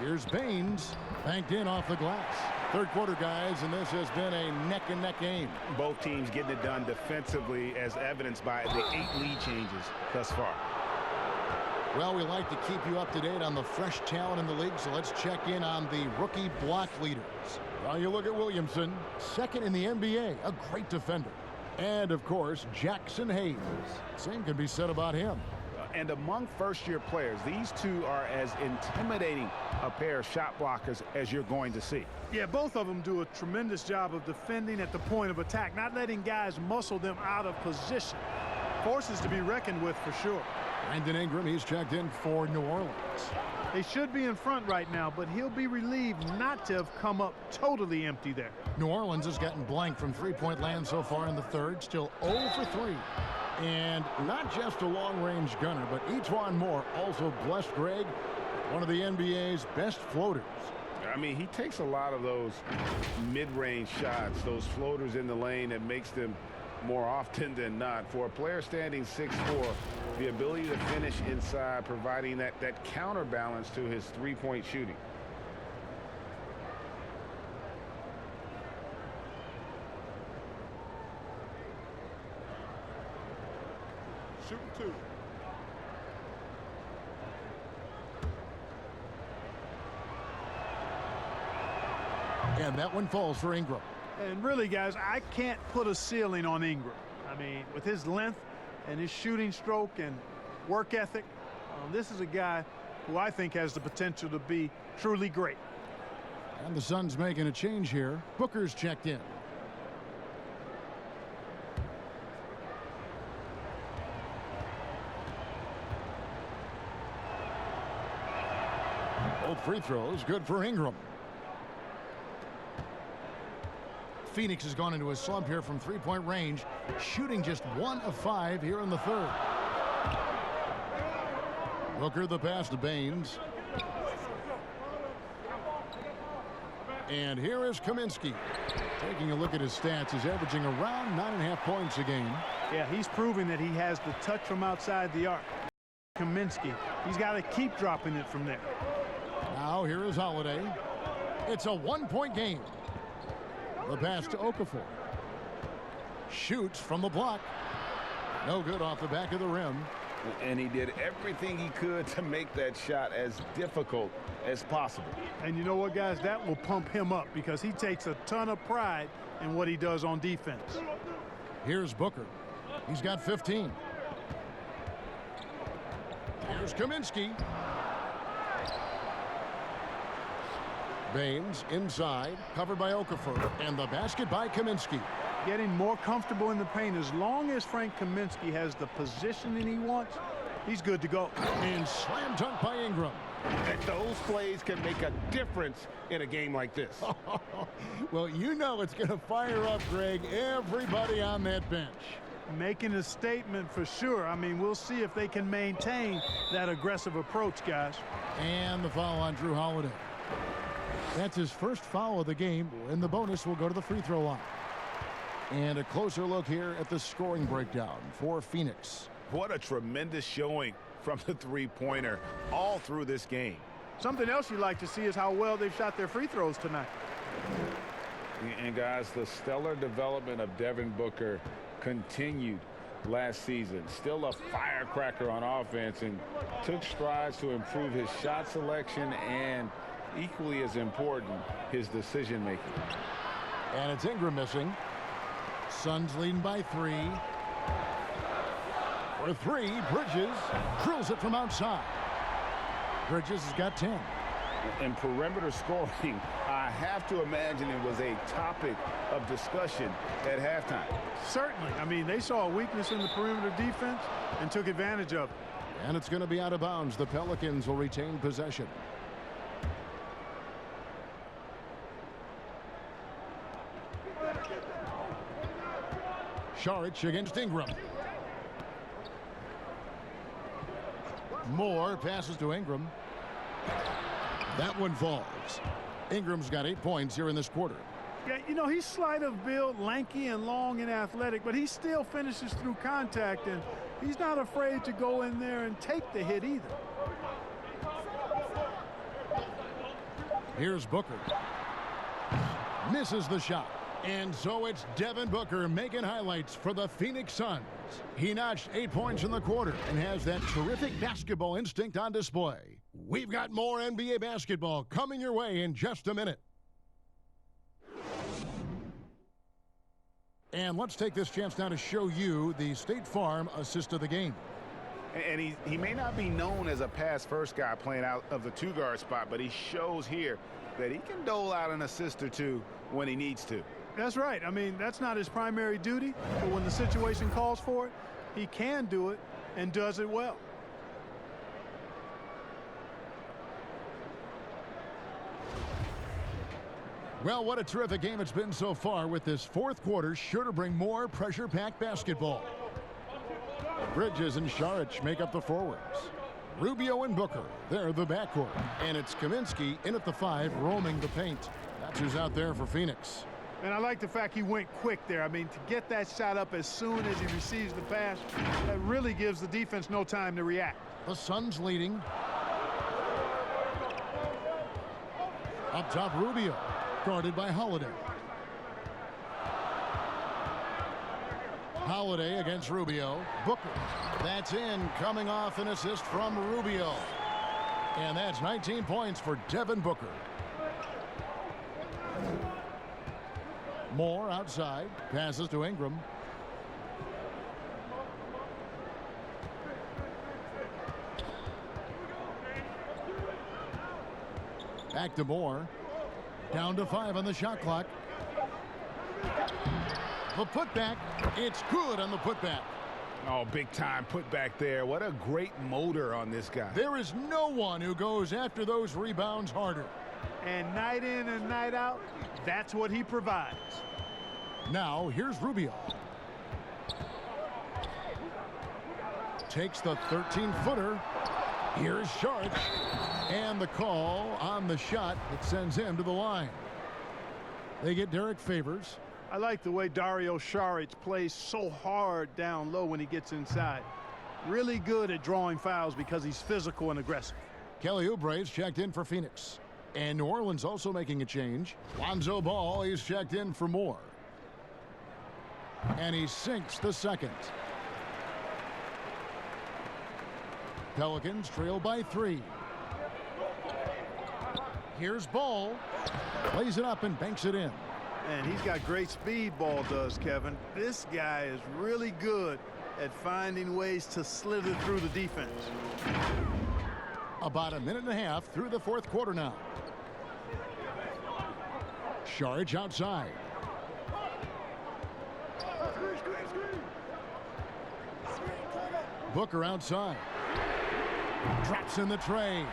F: Here's Baines. Banked in off the glass. Third quarter, guys, and this has been a neck-and-neck game.
J: Both teams getting it done defensively, as evidenced by the 8 lead changes thus far.
F: Well, we like to keep you up to date on the fresh talent in the league, so let's check in on the rookie block leaders. Well, you look at Williamson, second in the NBA, a great defender. And, of course, Jackson Hayes. Same can be said about him.
J: And among first-year players, these two are as intimidating a pair of shot blockers as you're going to see.
I: Yeah, both of them do a tremendous job of defending at the point of attack, not letting guys muscle them out of position. Forces to be reckoned with for sure.
F: Brandon Ingram, he's checked in for New Orleans.
I: They should be in front right now, but he'll be relieved not to have come up totally empty there.
F: New Orleans has gotten blank from three-point land so far in the third, still 0 for 3. And not just a long-range gunner, but Etuan Moore also blessed Greg, one of the NBA's best floaters.
G: I mean, he takes a lot of those mid-range shots, those floaters in the lane that makes them more often than not. For a player standing 6'4", the ability to finish inside, providing that counterbalance to his three-point shooting.
L: Shooting 2.
F: And that one falls for Ingram.
I: And really, guys, I can't put a ceiling on Ingram. I mean, with his length and his shooting stroke and work ethic, this is a guy who I think has the potential to be truly great.
F: And the Suns making a change here. Booker's checked in. Both free throws good for Ingram. Phoenix has gone into a slump here from three-point range, shooting just 1 of 5 here in the third. Booker the pass to Baines. And here is Kaminsky. Taking a look at his stats, he's averaging around 9.5 points a game.
I: Yeah, he's proving that he has the touch from outside the arc. Kaminsky, he's got to keep dropping it from there.
F: Now here is Holiday. It's a 1-point game. The pass to Okafor. Shoots from the block. No good off the back of the rim.
G: And he did everything he could to make that shot as difficult as possible.
I: And you know what, guys? That will pump him up because he takes a ton of pride in what he does on defense.
F: Here's Booker. He's got 15. Here's Kaminsky. Baines inside, covered by Okafor, and the basket by Kaminsky.
I: Getting more comfortable in the paint. As long as Frank Kaminsky has the positioning he wants, he's good to go.
F: And slam dunk by Ingram.
J: And those plays can make a difference in a game like this.
F: Well, you know it's going to fire up, Greg, everybody on that bench.
I: Making a statement for sure. I mean, we'll see if they can maintain that aggressive approach, guys.
F: And the foul on Drew Holiday. That's his first foul of the game, and the bonus will go to the free throw line. And a closer look here at the scoring breakdown for Phoenix.
J: What a tremendous showing from the three-pointer all through this game.
I: Something else you like to see is how well they've shot their free throws tonight.
G: And guys, the stellar development of Devin Booker continued last season. Still a firecracker on offense and took strides to improve his shot selection and, equally as important, his decision making.
F: And it's Ingram missing. Suns leading by 3. For 3, Bridges drills it from outside. Bridges has got 10.
G: In perimeter scoring, I have to imagine it was a topic of discussion at halftime.
I: Certainly. I mean, they saw a weakness in the perimeter defense and took advantage of it.
F: And it's going to be out of bounds. The Pelicans will retain possession. Saric against Ingram. Moore passes to Ingram. That one falls. Ingram's got 8 points here in this quarter.
I: Yeah, you know, he's slight of build, lanky and long and athletic, but he still finishes through contact, and he's not afraid to go in there and take the hit either.
F: Here's Booker. Misses the shot. And so it's Devin Booker making highlights for the Phoenix Suns. He notched 8 points in the quarter and has that terrific basketball instinct on display. We've got more NBA basketball coming your way in just a minute. And let's take this chance now to show you the State Farm assist of the game.
J: And he may not be known as a pass-first guy playing out of the two-guard spot, but he shows here that he can dole out an assist or two when he needs to.
I: That's right. I mean, that's not his primary duty, but when the situation calls for it, he can do it and does it well.
F: Well, what a terrific game it's been so far, with this fourth quarter sure to bring more pressure-packed basketball. Bridges and Saric make up the forwards. Rubio and Booker, they're the backcourt. And it's Kaminsky in at the 5, roaming the paint. That's who's out there for Phoenix.
I: And I like the fact he went quick there. I mean, to get that shot up as soon as he receives the pass, that really gives the defense no time to react.
F: The Suns leading. Up top, Rubio, guarded by Holiday. Holiday against Rubio. Booker. That's in, coming off an assist from Rubio. And that's 19 points for Devin Booker. Moore outside. Passes to Ingram. Back to Moore. Down to 5 on the shot clock. The putback. It's good on the putback.
J: Oh, big time putback there. What a great motor on this guy.
F: There is no one who goes after those rebounds harder.
I: And night in and night out, that's what he provides.
F: Now, here's Rubio. Takes the 13-footer. Here's Saric. And the call on the shot that sends him to the line. They get Derek Favors.
I: I like the way Dario Saric plays so hard down low when he gets inside. Really good at drawing fouls because he's physical and aggressive.
F: Kelly Oubre's checked in for Phoenix. And New Orleans also making a change. Lonzo Ball is checked in for Moore. And he sinks the second. Pelicans trail by 3. Here's Ball. Plays it up and banks it in.
I: Man, he's got great speed, Ball does, Kevin. This guy is really good at finding ways to slither through the defense.
F: About a minute and a half through the fourth quarter now. Sharge outside. Booker outside. Drops in the tray.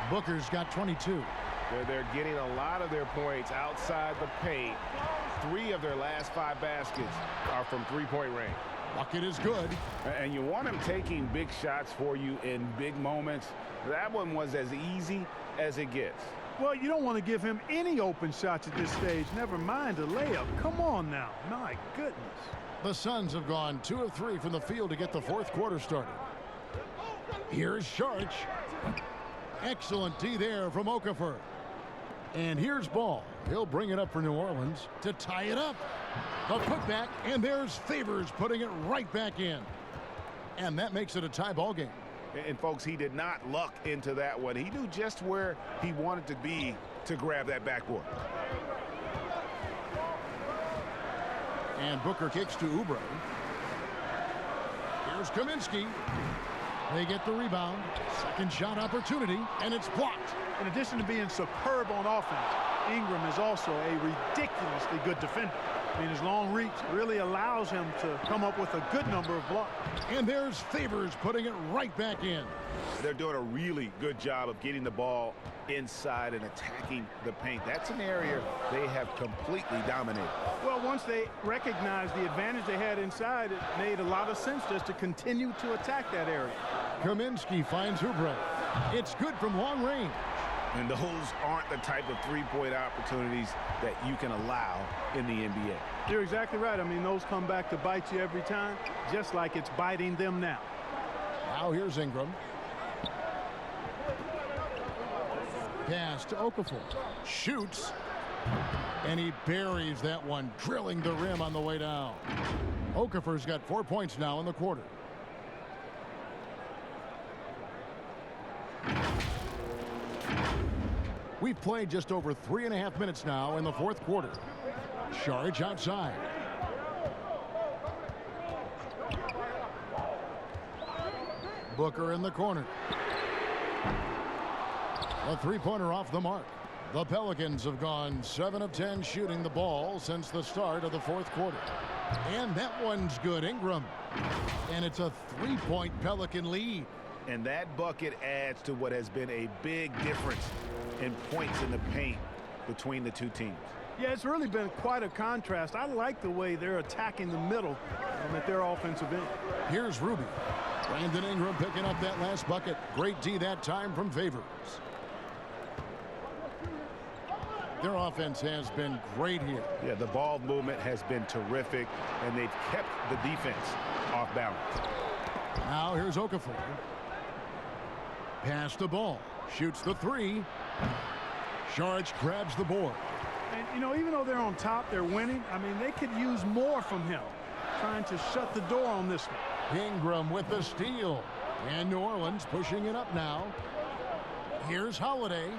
F: Booker's got 22.
J: They're getting a lot of their points outside the paint. 3 of their last 5 baskets are from three-point range.
F: Bucket is good.
J: And you want him taking big shots for you in big moments. That one was as easy as it gets.
I: Well, you don't want to give him any open shots at this stage. Never mind a layup. Come on now. My goodness.
F: The Suns have gone 2 of 3 from the field to get the fourth quarter started. Here's Sharge. Excellent D there from Okafor. And here's Ball. He'll bring it up for New Orleans to tie it up. The putback, and there's Favors putting it right back in. And that makes it a tie ball game.
J: And folks, he did not luck into that one. He knew just where he wanted to be to grab that backboard.
F: And Booker kicks to Oubre. Here's Kaminsky. They get the rebound. Second shot opportunity, and it's blocked.
I: In addition to being superb on offense, Ingram is also a ridiculously good defender. I mean, his long reach really allows him to come up with a good number of blocks.
F: And there's Favors putting it right back in.
J: They're doing a really good job of getting the ball inside and attacking the paint. That's an area they have completely dominated.
I: Well, once they recognized the advantage they had inside, it made a lot of sense just to continue to attack that area.
F: Kaminsky finds Oubre. It's good from long range.
J: And those aren't the type of three-point opportunities that you can allow in the NBA.
I: You're exactly right. I mean, those come back to bite you every time, just like it's biting them now.
F: Now here's Ingram. Pass to Okafor. Shoots. And he buries that one, drilling the rim on the way down. Okafor's got 4 points now in the quarter. We've played just over 3.5 minutes now in the fourth quarter. Sharge outside. Booker in the corner. A three-pointer off the mark. The Pelicans have gone 7 of 10 shooting the ball since the start of the fourth quarter. And that one's good. Ingram. And it's a 3-point Pelican lead.
J: And that bucket adds to what has been a big difference in points in the paint between the two teams.
I: Yeah, it's really been quite a contrast. I like the way they're attacking the middle at their offensive end.
F: Here's Ruby. Brandon Ingram picking up that last bucket. Great D that time from Favors. Their offense has been great here.
J: Yeah, the ball movement has been terrific, and they've kept the defense off balance.
F: Now here's Okafor. Pass the ball. Shoots the three. Sharge grabs the board.
I: And, you know, even though they're on top, they're winning. I mean, they could use more from him. Trying to shut the door on this one.
F: Ingram with the steal. And New Orleans pushing it up now. Here's Holiday.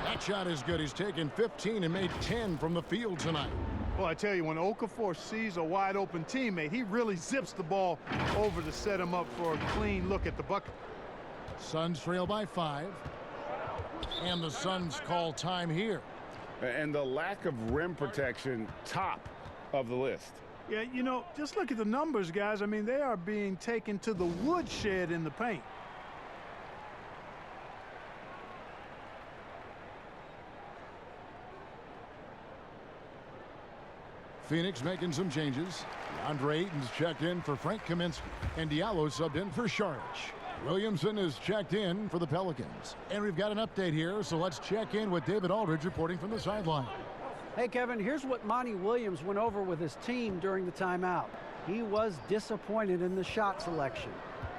F: That shot is good. He's taken 15 and made 10 from the field tonight.
I: Well, I tell you, when Okafor sees a wide open teammate, he really zips the ball over to set him up for a clean look at the bucket.
F: Suns trail by 5. And the Suns call time here.
J: And the lack of rim protection, top of the list.
I: Yeah, you know, just look at the numbers, guys. I mean, they are being taken to the woodshed in the paint.
F: Phoenix making some changes. DeAndre Ayton's checked in for Frank Kaminsky. And Diallo subbed in for Sharge. Williamson is checked in for the Pelicans. And we've got an update here, so let's check in with David Aldridge reporting from the sideline.
H: Hey, Kevin, here's what Monty Williams went over with his team during the timeout. He was disappointed in the shot selection.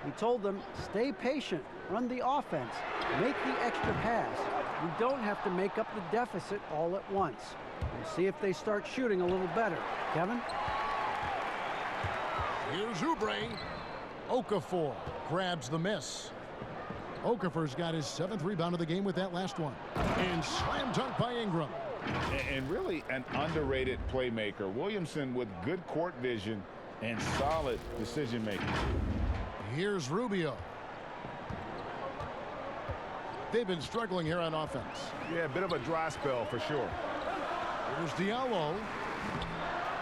H: He told them, stay patient, run the offense, make the extra pass. We don't have to make up the deficit all at once. We'll see if they start shooting a little better. Kevin?
F: Here's Oubre. Okafor grabs the miss. Okafor's got his 7th rebound of the game with that last one. And slam dunk by Ingram.
G: And really an underrated playmaker. Williamson with good court vision and solid decision making.
F: Here's Rubio. They've been struggling here on offense.
J: Yeah, a bit of a dry spell for sure.
F: Here's Diallo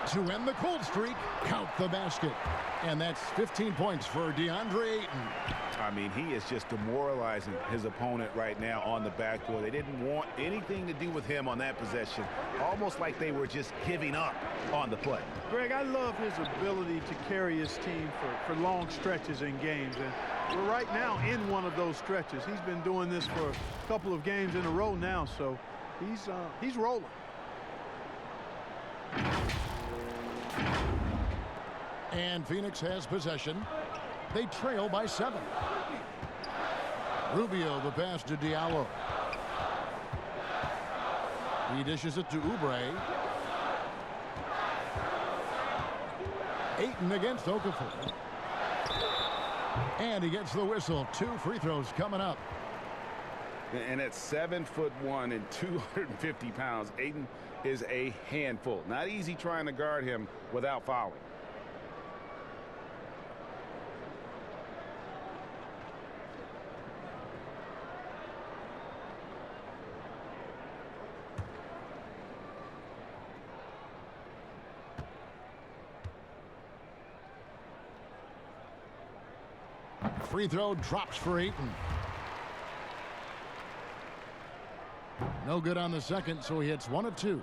F: to end the cold streak. Count the basket. And that's 15 points for DeAndre Ayton.
G: I mean, he is just demoralizing his opponent right now on the backcourt. They didn't want anything to do with him on that possession. Almost like they were just giving up on the play.
I: Greg, I love his ability to carry his team for long stretches in games. And we're right now in one of those stretches. He's been doing this for a couple of games in a row now, so he's rolling.
F: And Phoenix has possession. They trail by 7. Rubio, the pass to Diallo. He dishes it to Oubre. Ayton against Okafor. And he gets the whistle. 2 free throws coming up.
G: And at 7'1" and 250 pounds, Ayton is a handful. Not easy trying to guard him without fouling.
F: Free throw drops for Ayton. No good on the second, so he hits 1 of 2.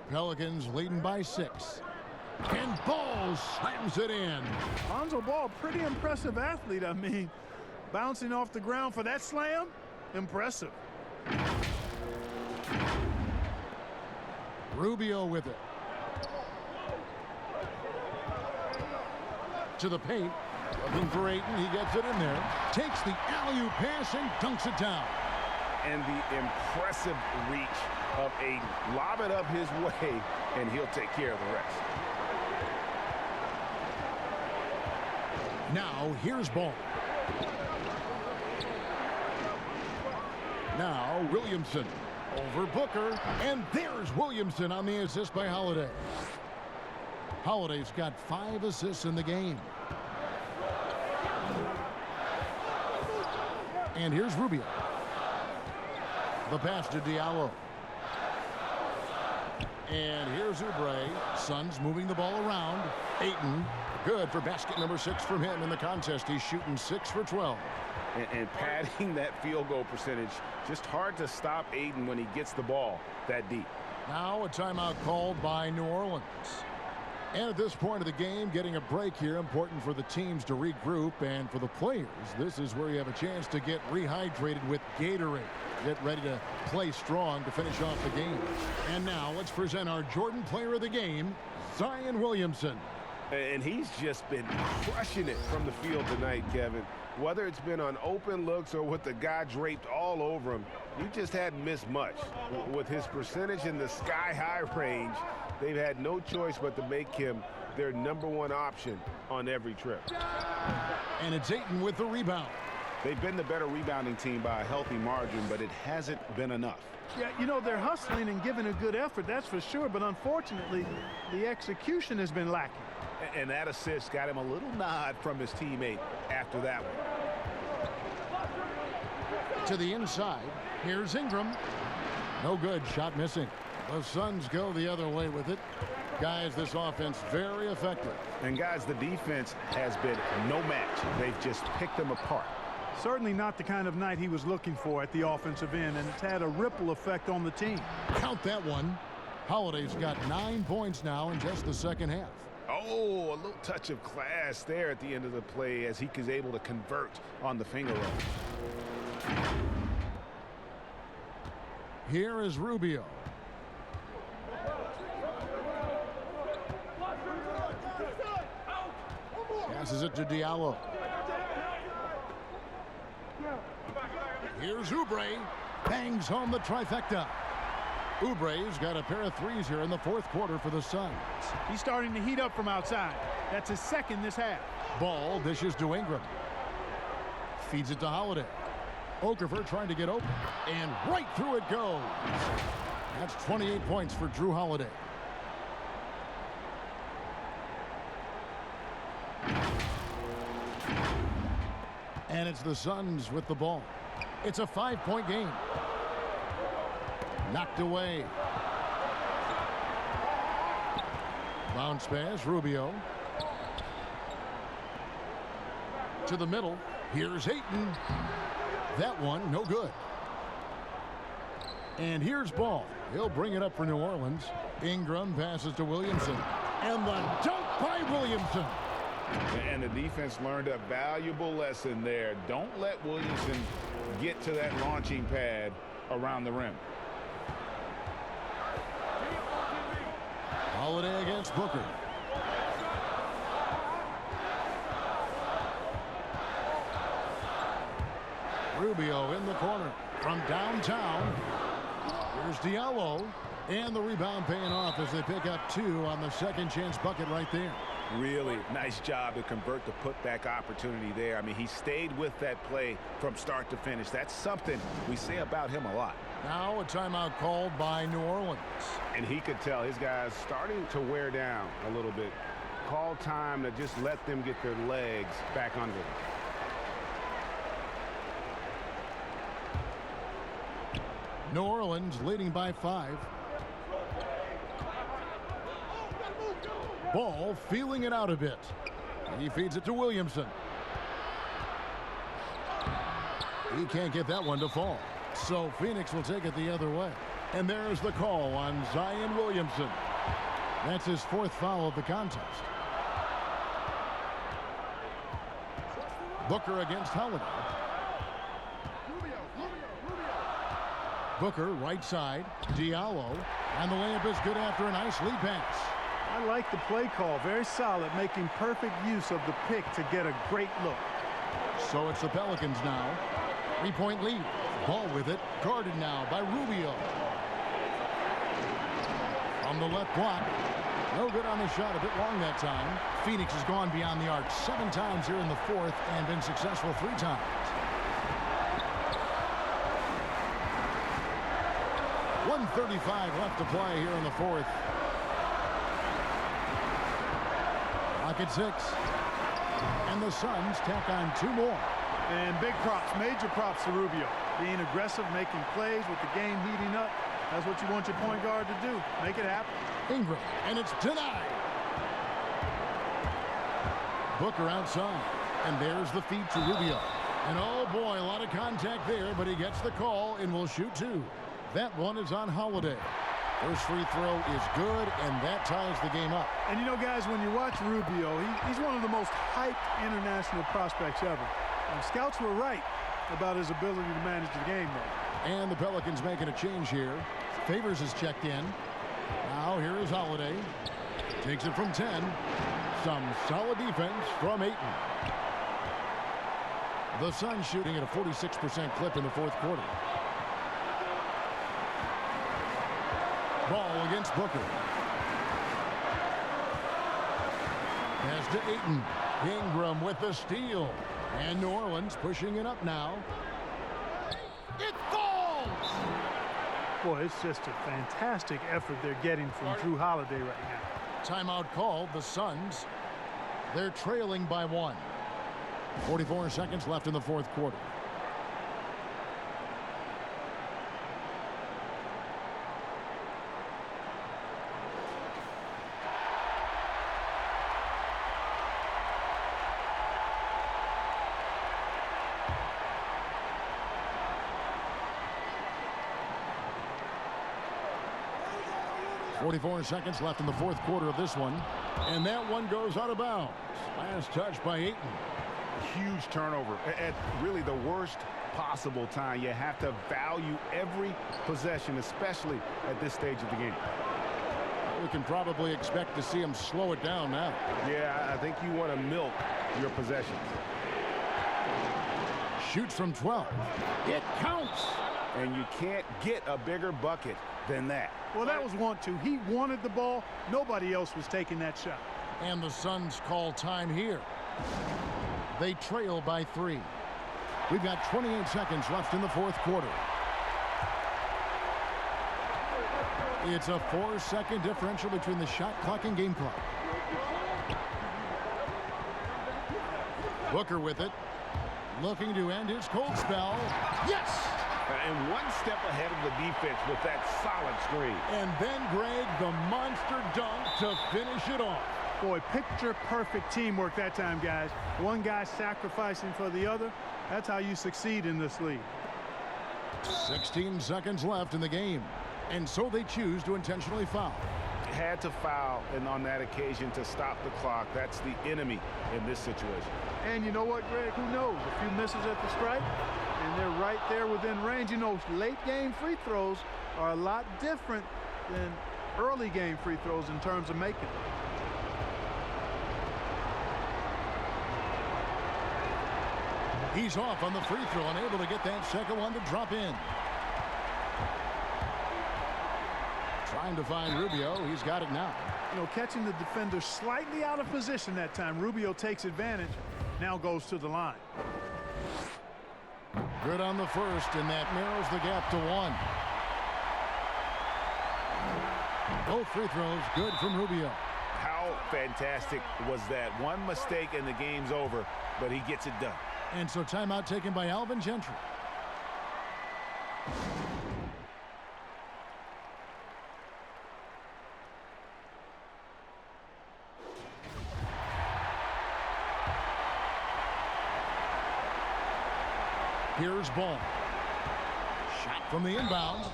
F: Pelicans leading by 6. And Ball slams it in.
I: Lonzo Ball, pretty impressive athlete. I mean, bouncing off the ground for that slam, impressive.
F: Rubio with it. To the paint. Looking for Ayton. He gets it in there. Takes the alley-oop pass and dunks it down.
G: And the impressive reach of Ayton. Lob it up his way, and he'll take care of the rest.
F: Now, here's Ball. Now, Williamson over Booker. And there's Williamson on the assist by Holiday. Holiday's got 5 assists in the game. And here's Rubio. The pass to Diallo. And here's Oubre. Suns moving the ball around. Ayton, good for basket number 6 from him in the contest. He's shooting 6 for 12.
G: And padding that field goal percentage. Just hard to stop Ayton when he gets the ball that deep.
F: Now a timeout called by New Orleans. And at this point of the game, getting a break here, important for the teams to regroup, and for the players, this is where you have a chance to get rehydrated with Gatorade. Get ready to play strong to finish off the game. And now let's present our Jordan Player of the Game, Zion Williamson.
J: And he's just been crushing it from the field tonight, Kevin. Whether it's been on open looks or with the guy draped all over him, you just hadn't missed much. With his percentage in the sky-high range, they've had no choice but to make him their #1 option on every trip.
F: And it's Ayton with the rebound.
G: They've been the better rebounding team by a healthy margin, but it hasn't been enough.
I: Yeah, you know, they're hustling and giving a good effort, that's for sure, but unfortunately, the execution has been lacking.
J: And that assist got him a little nod from his teammate after that one.
F: To the inside, here's Ingram. No good, shot missing. The Suns go the other way with it. Guys, this offense very effective.
J: And guys, the defense has been no match. They've just picked them apart.
I: Certainly not the kind of night he was looking for at the offensive end, and it's had a ripple effect on the team.
F: Count that one. Holiday's got 9 points now in just the second half.
J: Oh, a little touch of class there at the end of the play as he was able to convert on the finger roll.
F: Here is Rubio. Passes it to Diallo. Here's Oubre. Bangs home the trifecta. Oubre's got a pair of threes here in the 4th quarter for the Suns.
I: He's starting to heat up from outside. That's his 2nd this half.
F: Ball dishes to Ingram. Feeds it to Holiday. Okafor trying to get open. And right through it goes. That's 28 points for Drew Holiday. And it's the Suns with the ball. It's a 5-point game. Knocked away. Bounce pass, Rubio. To the middle. Here's Ayton. That one, no good. And here's Ball. He'll bring it up for New Orleans. Ingram passes to Williamson. And the dunk by Williamson.
G: And the defense learned a valuable lesson there. Don't let Williamson get to that launching pad around the rim.
F: Holiday against Booker. Rubio in the corner from downtown. Here's Diallo. And the rebound paying off as they pick up 2 on the second chance bucket right there.
G: Really nice job to convert the putback opportunity there. I mean, he stayed with that play from start to finish. That's something we say about him a lot.
F: Now a timeout called by New Orleans.
J: And he could tell his guys starting to wear down a little bit. Call time to just let them get their legs back under them.
F: New Orleans leading by 5. Ball feeling it out a bit. He feeds it to Williamson. He can't get that one to fall. So Phoenix will take it the other way. And there's the call on Zion Williamson. That's his 4th foul of the contest. Booker against Holiday. Booker right side. Diallo. And the layup is good after a nice lead pass.
I: I like the play call. Very solid, making perfect use of the pick to get a great look.
F: So it's the Pelicans now. 3-point lead. Ball with it. Guarded now by Rubio. On the left block. No good on the shot. A bit long that time. Phoenix has gone beyond the arc 7 times here in the 4th and been successful 3 times. .135 left to play here in the 4th. Clock at 6. And the Suns tack on 2 more.
I: And big props, major props to Rubio. Being aggressive, making plays with the game heating up. That's what you want your point guard to do. Make it happen.
F: Ingram, and it's denied. Booker outside. And there's the feed to Rubio. And oh boy, a lot of contact there, but he gets the call and will shoot 2. That one is on Holiday. First free throw is good, and that ties the game up.
I: And you know, guys, when you watch Rubio, he's one of the most hyped international prospects ever. And scouts were right about his ability to manage the game there.
F: And the Pelicans making a change here. Favors is checked in. Now here is Holiday. Takes it from 10. Some solid defense from Ayton. The Suns shooting at a 46% clip in the 4th quarter. Ball against Booker. Pass to Ayton. Ingram with the steal. And New Orleans pushing it up now. It falls!
I: Boy, it's just a fantastic effort they're getting from Drew Holiday right now.
F: Timeout called. The Suns, they're trailing by 1. 44 seconds left in the 4th quarter. .44 seconds left in the 4th quarter of this one. And that one goes out of bounds. Last touch by Ayton.
J: Huge turnover at really the worst possible time. You have to value every possession, especially at this stage of the game.
F: We can probably expect to see him slow it down now.
J: Yeah, I think you want to milk your possessions.
F: Shoots from 12. It counts.
J: And you can't get a bigger bucket than that.
I: Well, that was 1-2. He wanted the ball. Nobody else was taking that shot.
F: And the Suns call time here. They trail by 3. We've got 28 seconds left in the 4th quarter. It's a 4-second differential between the shot clock and game clock. Booker with it. Looking to end his cold spell. Yes!
G: And one step ahead of the defense with that solid screen.
F: And then Greg, the monster dunk to finish it off.
I: Boy, picture-perfect teamwork that time, guys. One guy sacrificing for the other. That's how you succeed in this league.
F: 16 seconds left in the game. And so they choose to intentionally foul.
G: Had to foul, and on that occasion to stop the clock. That's the enemy in this situation.
I: And you know what, Greg? Who knows? A few misses at the stripe, and they're right there within range. You know, late-game free throws are a lot different than early-game free throws in terms of making them.
F: He's off on the free throw, unable to get that second one to drop in. Trying to find Rubio. He's got it now.
I: You know, catching the defender slightly out of position that time. Rubio takes advantage. Now goes to the line.
F: Good on the first, and that narrows the gap to 1. Both free throws good from Rubio.
G: How fantastic was that? One mistake and the game's over, but he gets it done.
F: And so timeout taken by Alvin Gentry. Here's Ball. Shot from the inbound.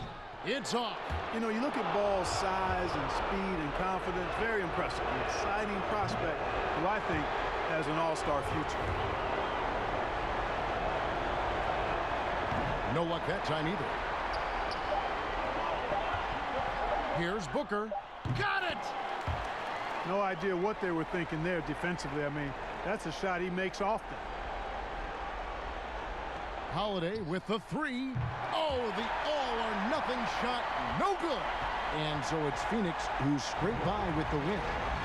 F: It's off.
I: You know, you look at Ball's size and speed and confidence. Very impressive. An exciting prospect who I think has an all-star future.
F: No luck that time either. Here's Booker. Got it!
I: No idea what they were thinking there defensively. I mean, that's a shot he makes often.
F: Holiday with the 3. Oh, the all-or-nothing shot. No good. And so it's Phoenix who scrape by with the win.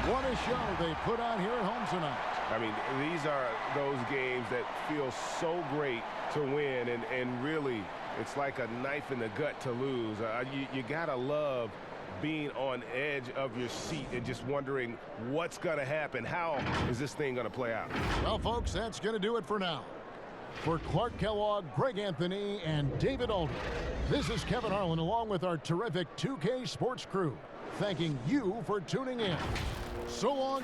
F: What a show they put on here at home tonight.
G: I mean, these are those games that feel so great to win, and really, it's like a knife in the gut to lose. You gotta love being on edge of your seat and just wondering what's gonna happen. How is this thing gonna play out?
F: Well, folks, that's gonna do it for now. For Clark Kellogg, Greg Anthony, and David Alden, this is Kevin Harlan along with our terrific 2K Sports crew, thanking you for tuning in. So long.